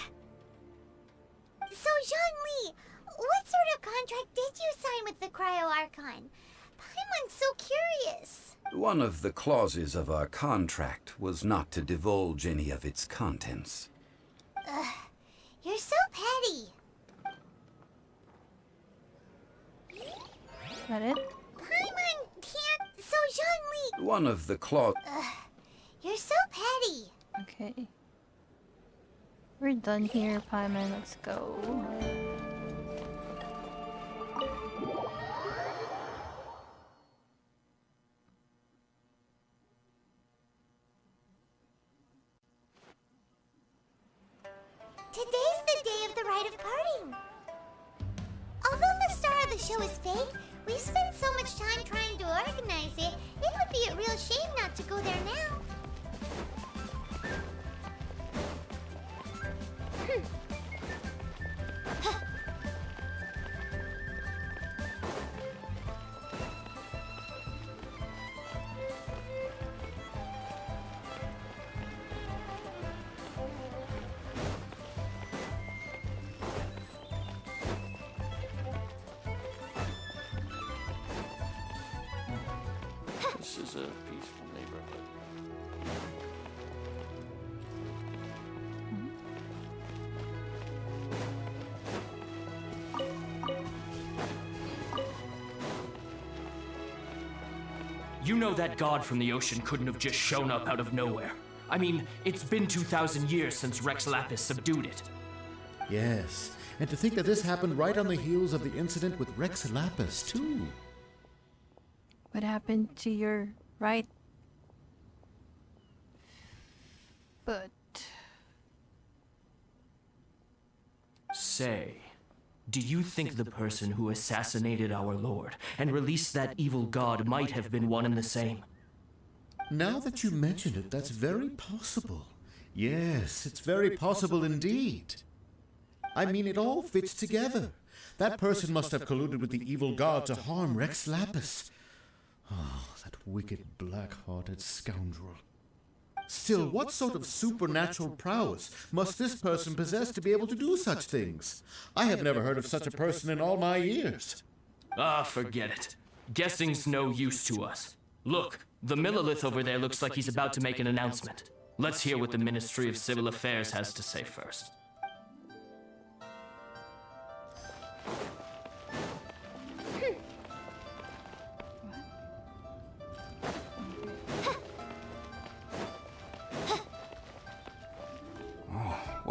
So, Zhongli, what sort of contract did you sign with the Cryo Archon? Paimon's so curious.
One of the clauses of our contract was not to divulge any of its contents.
Ugh, you're so petty.
Is that it?
Paimon can't. So, Zhongli.
One of the clauses.
You're so petty.
Okay. We're done here, Paimon. Let's go.
Today's the day of the rite of parting. Although the star of the show is fake, we've spent so much time trying to organize it, it would be a real shame not to go there now.
This is a peaceful neighborhood.
You know that god from the ocean couldn't have just shown up out of nowhere. I mean, it's been 2,000 years since Rex Lapis subdued it.
Yes, and to think that this happened right on the heels of the incident with Rex Lapis, too.
What happened to your right foot?
Say, do you think the person who assassinated our lord and released that evil god might have been one and the same?
Now that you mention it, that's very possible. Yes, it's very possible indeed. I mean, it all fits together. That person must have colluded with the evil god to harm Rex Lapis. Oh, that wicked, black-hearted scoundrel. Still, what sort of supernatural prowess must this person possess to be able to do such things? I have never heard of such a person in all my years.
Ah, forget it. Guessing's no use to us. Look, the Millilith over there looks like he's about to make an announcement. Let's hear what the Ministry of Civil Affairs has to say first.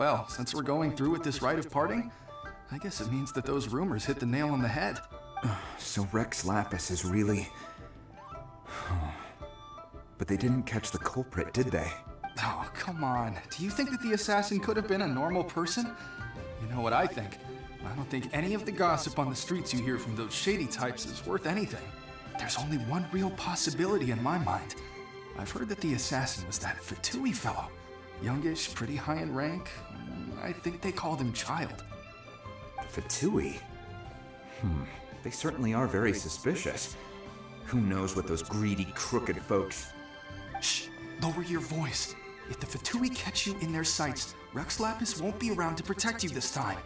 Well, since we're going through with this rite of parting, I guess it means that those rumors hit the nail on the head.
So Rex Lapis is really... But they didn't catch the culprit, did they?
Oh, come on. Do you think that the assassin could have been a normal person? You know what I think? I don't think any of the gossip on the streets you hear from those shady types is worth anything. There's only one real possibility in my mind. I've heard that the assassin was that Fatui fellow. Youngish, pretty high in rank. I think they called him Child.
Fatui? They certainly are very suspicious. Who knows what those greedy, crooked folks...
Shh! Lower your voice. If the Fatui catch you in their sights, Rex Lapis won't be around to protect you this time.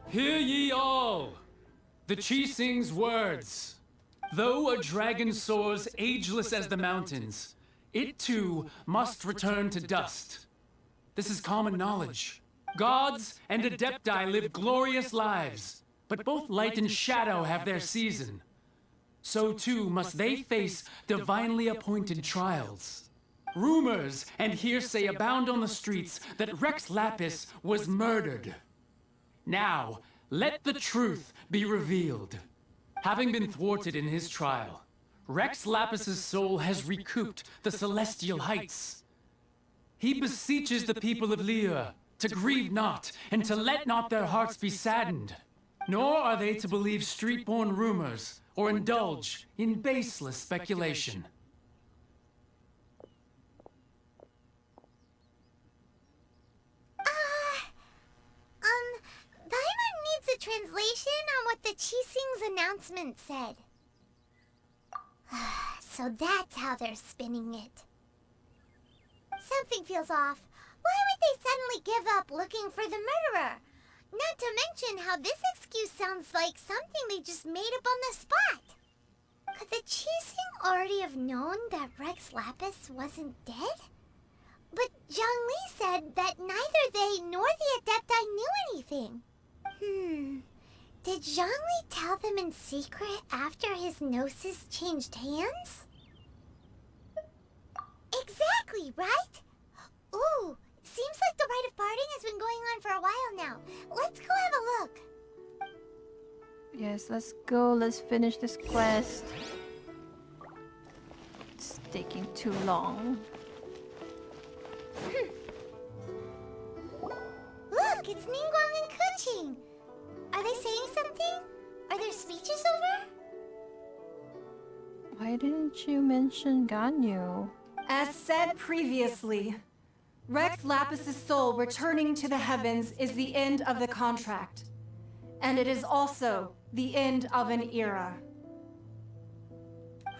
Hear ye all! The Chising's words. Though a dragon soars ageless as the mountains, it too must return to dust. This is common knowledge. Gods and Adepti live glorious lives, but both light and shadow have their season. So too must they face divinely appointed trials. Rumors and hearsay abound on the streets that Rex Lapis was murdered. Now, let the truth be revealed. Having been thwarted in his trial, Rex Lapis's soul has recouped the celestial heights. He beseeches the people of Liyue to grieve not and to let not their hearts be saddened. Nor are they to believe street-born rumors or indulge in baseless speculation.
Paimon needs a translation on what the Chising's announcement said. So that's how they're spinning it. Something feels off. Why would they suddenly give up looking for the murderer? Not to mention how this excuse sounds like something they just made up on the spot. Could the Chising already have known that Rex Lapis wasn't dead? But Zhongli said that neither they nor the Adepti knew anything. Did Zhongli tell them in secret after his gnosis changed hands? Exactly, right? Ooh, seems like the rite of parting has been going on for a while now. Let's go have a look.
Yes, let's go. Let's finish this quest. It's taking too long.
Look, it's Ningguang and Kuching. Are they saying something? Are their speeches over?
Why didn't you mention Ganyu?
As said previously, Rex Lapis's soul returning to the heavens is the end of the contract. And it is also the end of an era.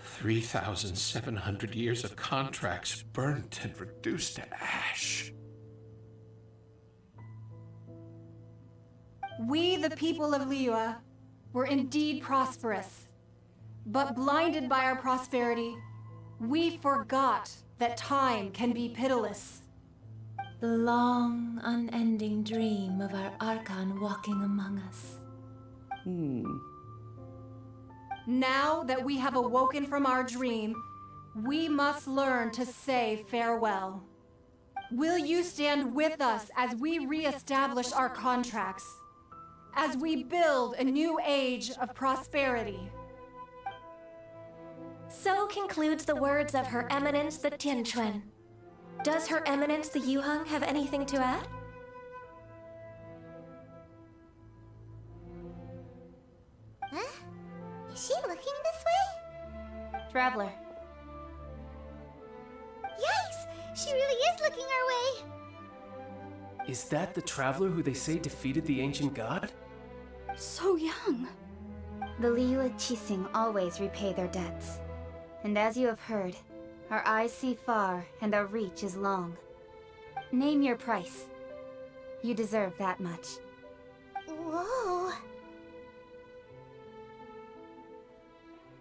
3,700 years of contracts burnt and reduced to ash.
We, the people of Liyue, were indeed prosperous. But blinded by our prosperity, we forgot that time can be pitiless.
The long, unending dream of our Archon walking among us.
Now that we have awoken from our dream, we must learn to say farewell. Will you stand with us as we re-establish our contracts? As we build a new age of prosperity?
So concludes the words of Her Eminence the Tianquan. Does Her Eminence the Yuheng have anything to add?
Huh? Is she looking this way?
Traveler.
Yikes! She really is looking our way!
Is that the traveler who they say defeated the ancient god?
So young.
The Liyue Chising always repay their debts. And as you have heard, our eyes see far and our reach is long. Name your price. You deserve that much.
Whoa.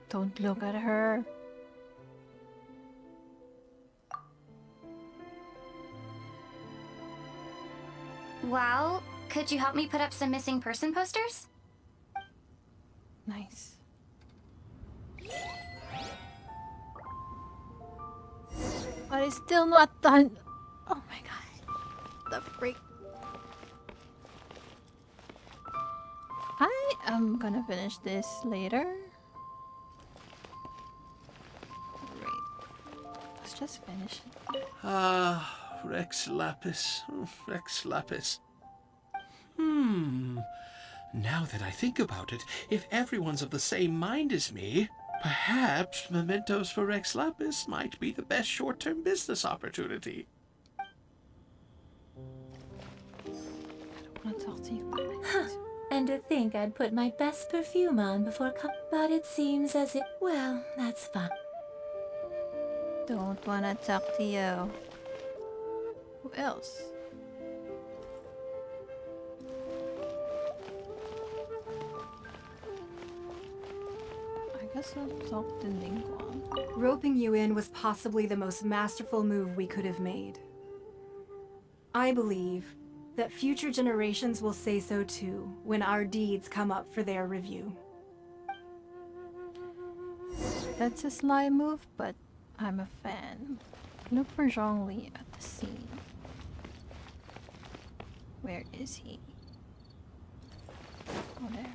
Don't look at her.
Well, could you help me put up some missing person posters?
Nice. But it's still not done. Oh my god. The freak. I am gonna finish this later. Right. Let's just finish it.
Ah, Rex Lapis. Rex Lapis. Now that I think about it, if everyone's of the same mind as me, perhaps mementos for Rex Lapis might be the best short-term business opportunity.
I don't want to talk to you.
And to think I'd put my best perfume on before but it seems as if... Well, that's fine.
Don't want to talk to you. Who else? I guess I'll talk to Ningguang.
Roping you in was possibly the most masterful move we could have made. I believe that future generations will say so too when our deeds come up for their review.
That's a sly move, but I'm a fan. Look for Zhongli at the scene. Where is he? Oh, there.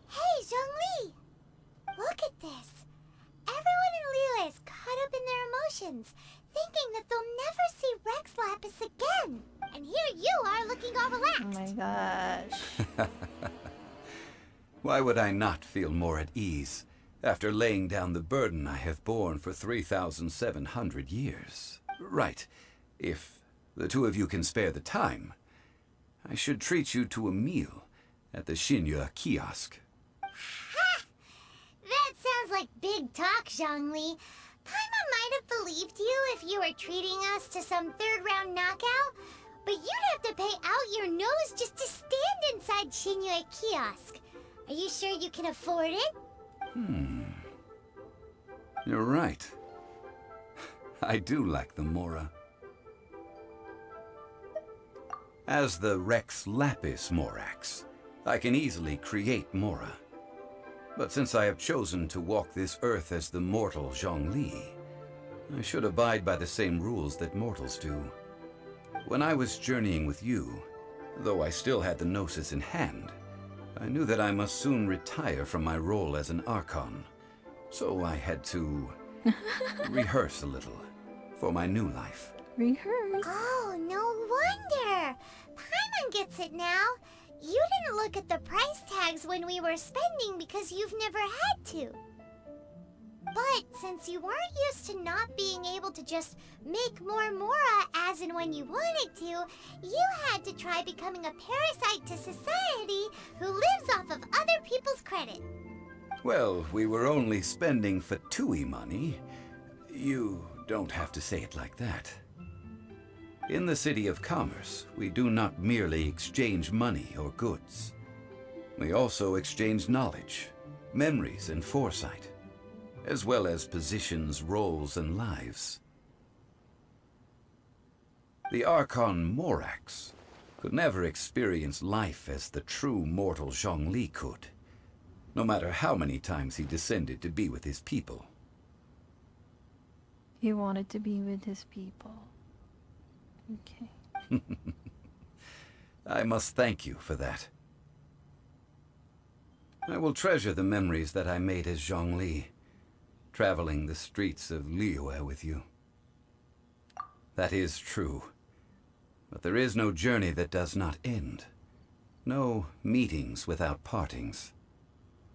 Hey, Zhongli! Look at this. Everyone in Liyue is caught up in their emotions, thinking that they'll never see Rex Lapis again. And here you are looking all relaxed.
Oh my gosh.
Why would I not feel more at ease after laying down the burden I have borne for 3,700 years? Right. If the two of you can spare the time, I should treat you to a meal at the Shinya kiosk.
Ha! That sounds like big talk, Zhongli. Paimon might have believed you if you were treating us to some third-round knockout, but you'd have to pay out your nose just to stand inside Shinya kiosk. Are you sure you can afford it?
You're right. I do like the Mora. As the Rex Lapis Morax, I can easily create Mora. But since I have chosen to walk this earth as the mortal Zhongli, I should abide by the same rules that mortals do. When I was journeying with you, though I still had the Gnosis in hand, I knew that I must soon retire from my role as an Archon, so I had to rehearse a little for my new life.
Rehearse?
Oh, no wonder. Paimon gets it now. You didn't look at the price tags when we were spending because you've never had to. But since you weren't used to not being able to just make more Mora as and when you wanted to, you had to try becoming a parasite to society who lives off of other people's credit.
Well, we were only spending Fatui money. You don't have to say it like that. In the City of Commerce, we do not merely exchange money or goods. We also exchange knowledge, memories, and foresight, as well as positions, roles, and lives. The Archon Morax could never experience life as the true mortal Zhongli could, no matter how many times he descended to be with his people.
He wanted to be with his people. Okay.
I must thank you for that. I will treasure the memories that I made as Zhongli, traveling the streets of Liyue with you. That is true. But there is no journey that does not end. No meetings without partings.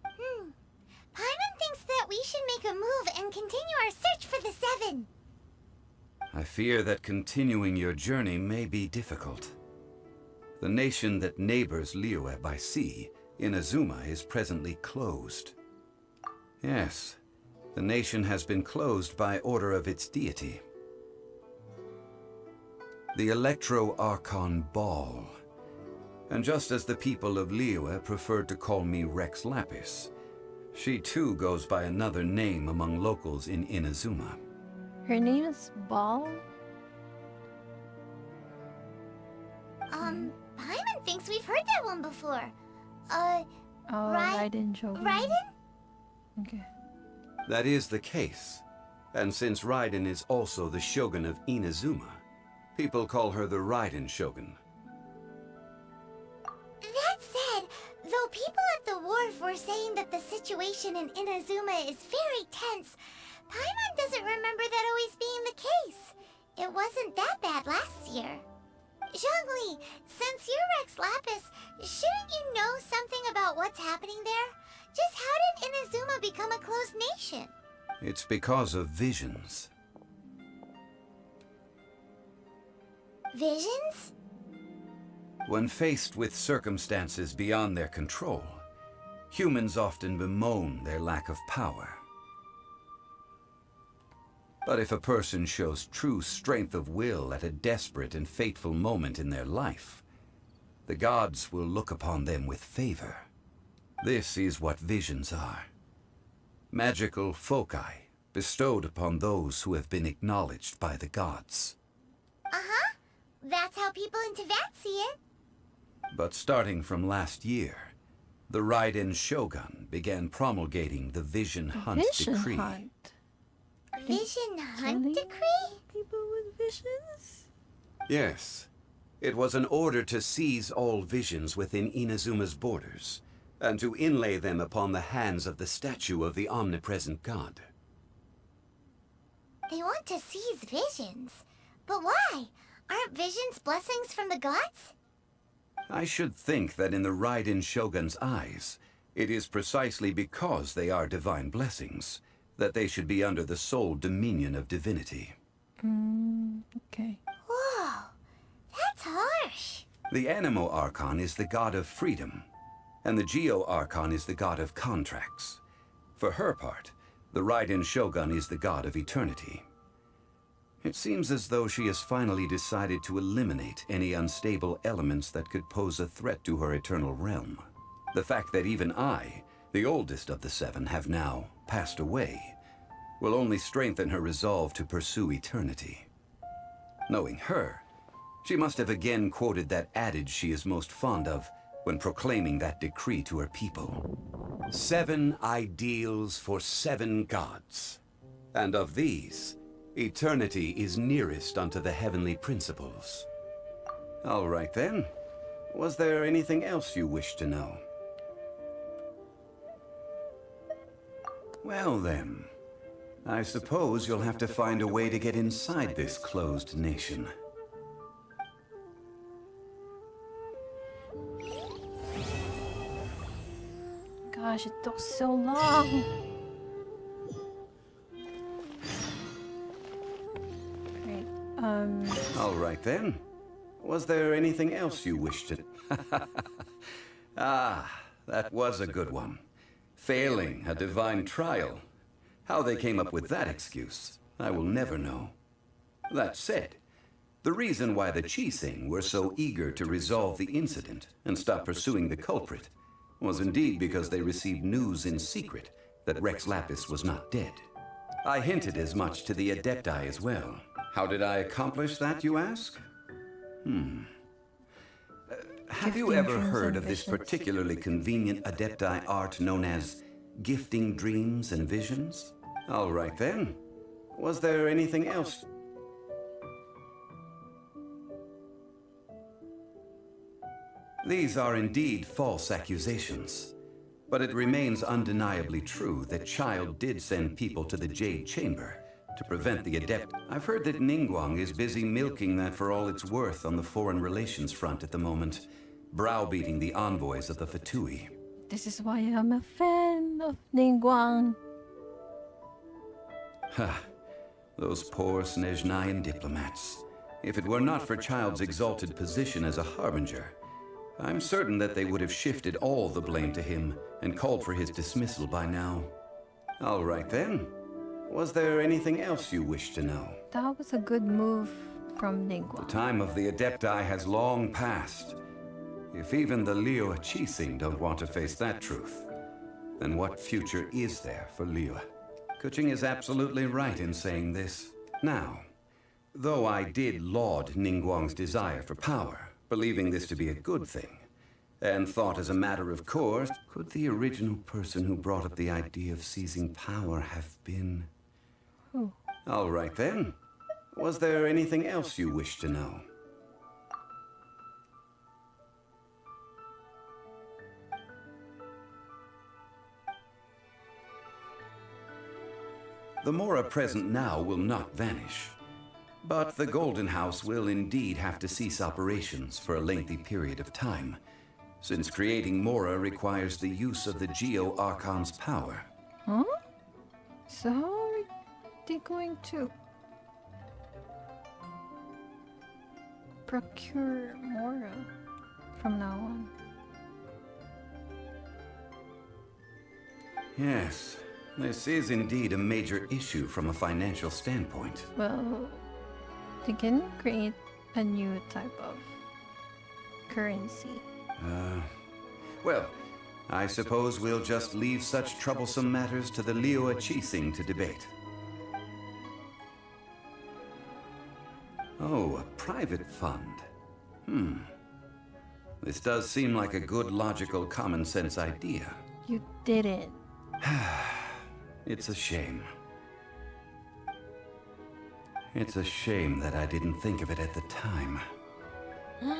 Paimon thinks that we should make a move and continue our search for the Seven.
I fear that continuing your journey may be difficult. The nation that neighbors Liyue by sea, Inazuma, is presently closed. Yes, the nation has been closed by order of its deity. The Electro-Archon Ball. And just as the people of Liyue preferred to call me Rex Lapis, she too goes by another name among locals in Inazuma.
Her name is Ball.
Paimon thinks we've heard that one before.
Oh, Raiden Shogun.
Raiden?
Okay.
That is the case. And since Raiden is also the Shogun of Inazuma, people call her the Raiden Shogun.
That said, though people at the wharf were saying that the situation in Inazuma is very tense, Paimon doesn't remember that always being the case. It wasn't that bad last year. Zhongli, since you're Rex Lapis, shouldn't you know something about what's happening there? Just how did Inazuma become a closed nation?
It's because of visions.
Visions?
When faced with circumstances beyond their control, humans often bemoan their lack of power. But if a person shows true strength of will at a desperate and fateful moment in their life, the gods will look upon them with favor. This is what visions are. Magical foci bestowed upon those who have been acknowledged by the gods.
Uh-huh. That's how people in Teyvat see it.
But starting from last year, the Raiden Shogun began promulgating the Vision Hunt Decree.
Vision Hunt Decree?
People with visions?
Yes. It was an order to seize all visions within Inazuma's borders, and to inlay them upon the hands of the statue of the omnipresent god.
They want to seize visions. But why? Aren't visions blessings from the gods?
I should think that in the Raiden Shogun's eyes, it is precisely because they are divine blessings that they should be under the sole dominion of divinity.
Okay.
Whoa, that's harsh.
The Animo Archon is the god of freedom, and the Geo Archon is the god of contracts. For her part, the Raiden Shogun is the god of eternity. It seems as though she has finally decided to eliminate any unstable elements that could pose a threat to her eternal realm. The fact that even I, the oldest of the seven, have now passed away will only strengthen her resolve to pursue eternity. Knowing her, she must have again quoted that adage she is most fond of when proclaiming that decree to her people. 7 ideals for 7 gods. And of these, eternity is nearest unto the heavenly principles. All right then. Was there anything else you wish to know? Well then, I suppose you'll have to find a way to get inside this closed nation.
Gosh, it took so long. Great.
All right then. Was there anything else you wished to... Ah, that was a good one. Failing a divine trial. How they came up with that excuse, I will never know. That said, the reason why the Chising were so eager to resolve the incident and stop pursuing the culprit was indeed because they received news in secret that Rex Lapis was not dead. I hinted as much to the Adepti as well. How did I accomplish that, you ask? Have you ever heard of this particularly convenient Adepti art known as gifting dreams and visions? All right then. Was there anything else? These are indeed false accusations, but it remains undeniably true that Child did send people to the Jade Chamber to prevent the Adept. I've heard that Ningguang is busy milking that for all it's worth on the foreign relations front at the moment, browbeating the envoys of the Fatui.
This is why I'm a fan of Ningguang.
Ha! Those poor Snezhnayan diplomats. If it were not for Child's exalted position as a harbinger, I'm certain that they would have shifted all the blame to him and called for his dismissal by now. All right then. Was there anything else you wish to know?
That was a good move from
The
Ningguang.
time of the Adepti has long passed. If even the Liyue Chising don't want to face that truth, then what future is there for Liyue? Keqing is absolutely right in saying this. Now, though I did laud Ningguang's desire for power, believing this to be a good thing, and thought as a matter of course, could the original person who brought up the idea of seizing power have been...
Who?
All right then. Was there anything else you wish to know? The Mora present now will not vanish. But the Golden House will indeed have to cease operations for a lengthy period of time, since creating Mora requires the use of the Geo-Archon's power.
Huh? So how are they going to procure Mora from now on?
Yes, this is indeed a major issue from a financial standpoint.
Well, they can create a new type of currency.
Well, I suppose we'll just leave such troublesome matters to the Liyue Qixing to debate. Oh, a private fund. This does seem like a good, logical, common-sense idea.
You didn't.
It's a shame. It's a shame that I didn't think of it at the time.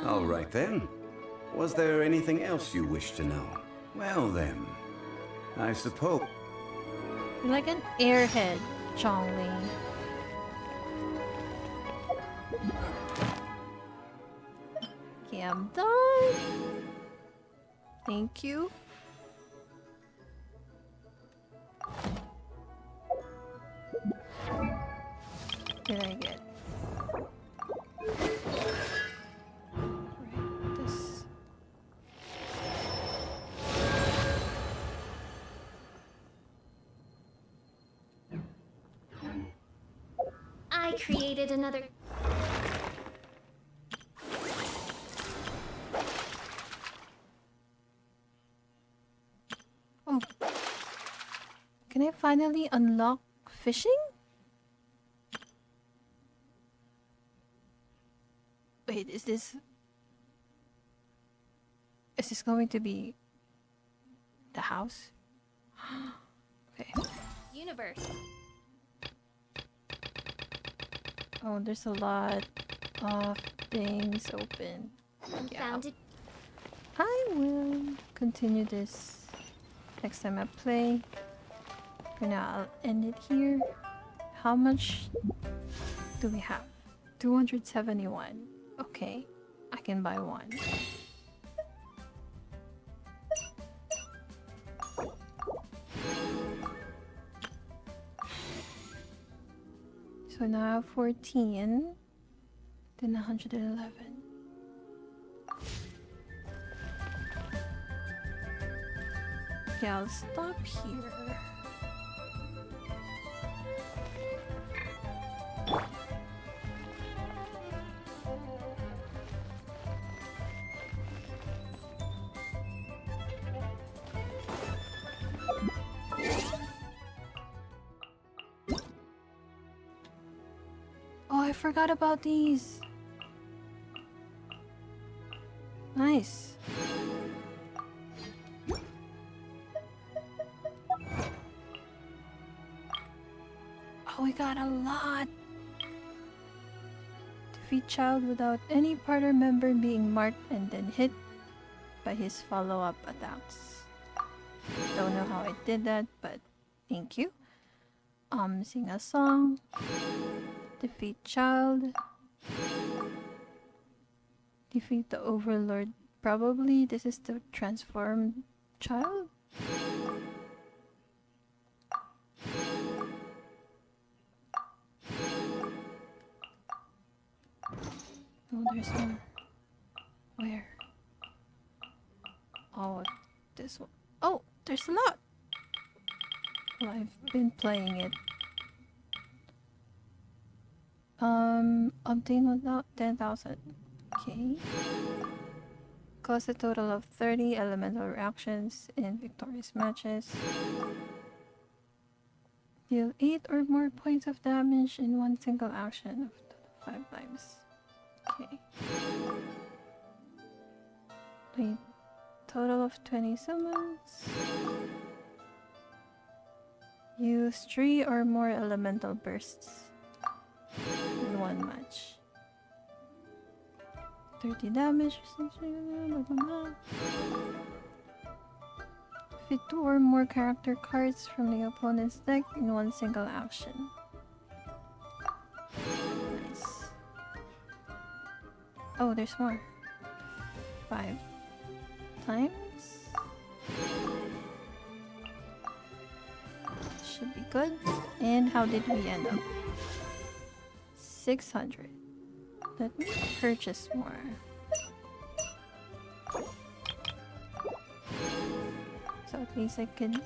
All right then. Was there anything else you wish to know? Well then, I suppose...
You're like an airhead, Chongling. Okay, I'm done. Thank you. What did I get? Right, this.
I created another...
Oh. Can I finally unlock fishing? Wait, is this going to be the house? Okay.
Universe.
Oh, there's a lot of things open. Yeah.
Found it.
I will continue this next time I play. For now, I'll end it here. How much do we have? 271. Okay, I can buy one. So now I have 14, then 111. Okay, I'll stop here. Oh, I forgot about these. Nice. Oh, we got a lot. Defeat child without any partner member being marked and then hit by his follow-up attacks. Don't know how I did that, but thank you. Sing a song. Defeat child. Defeat the overlord. Probably this is the transformed child. Oh, there's more. Where? Oh, this one. Oh, there's a lot. Well, I've been playing it. Obtain 10,000. Okay. Cause a total of 30 elemental reactions in victorious matches. Deal 8 or more points of damage in one single action of 5 times. Okay. Wait, total of 20 summons. Use 3 or more elemental bursts in one match. 30 damage. Fit 2 or more character cards from the opponent's deck in one single action. Nice. Oh, there's more. 5 times. Should be good. And how did we end up? 600. Let me purchase more. So at least I can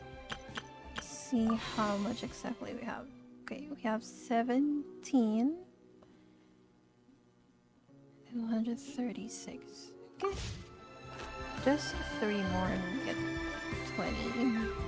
see how much exactly we have. Okay, we have 17 and 136. Okay. Just 3 more and we get 20.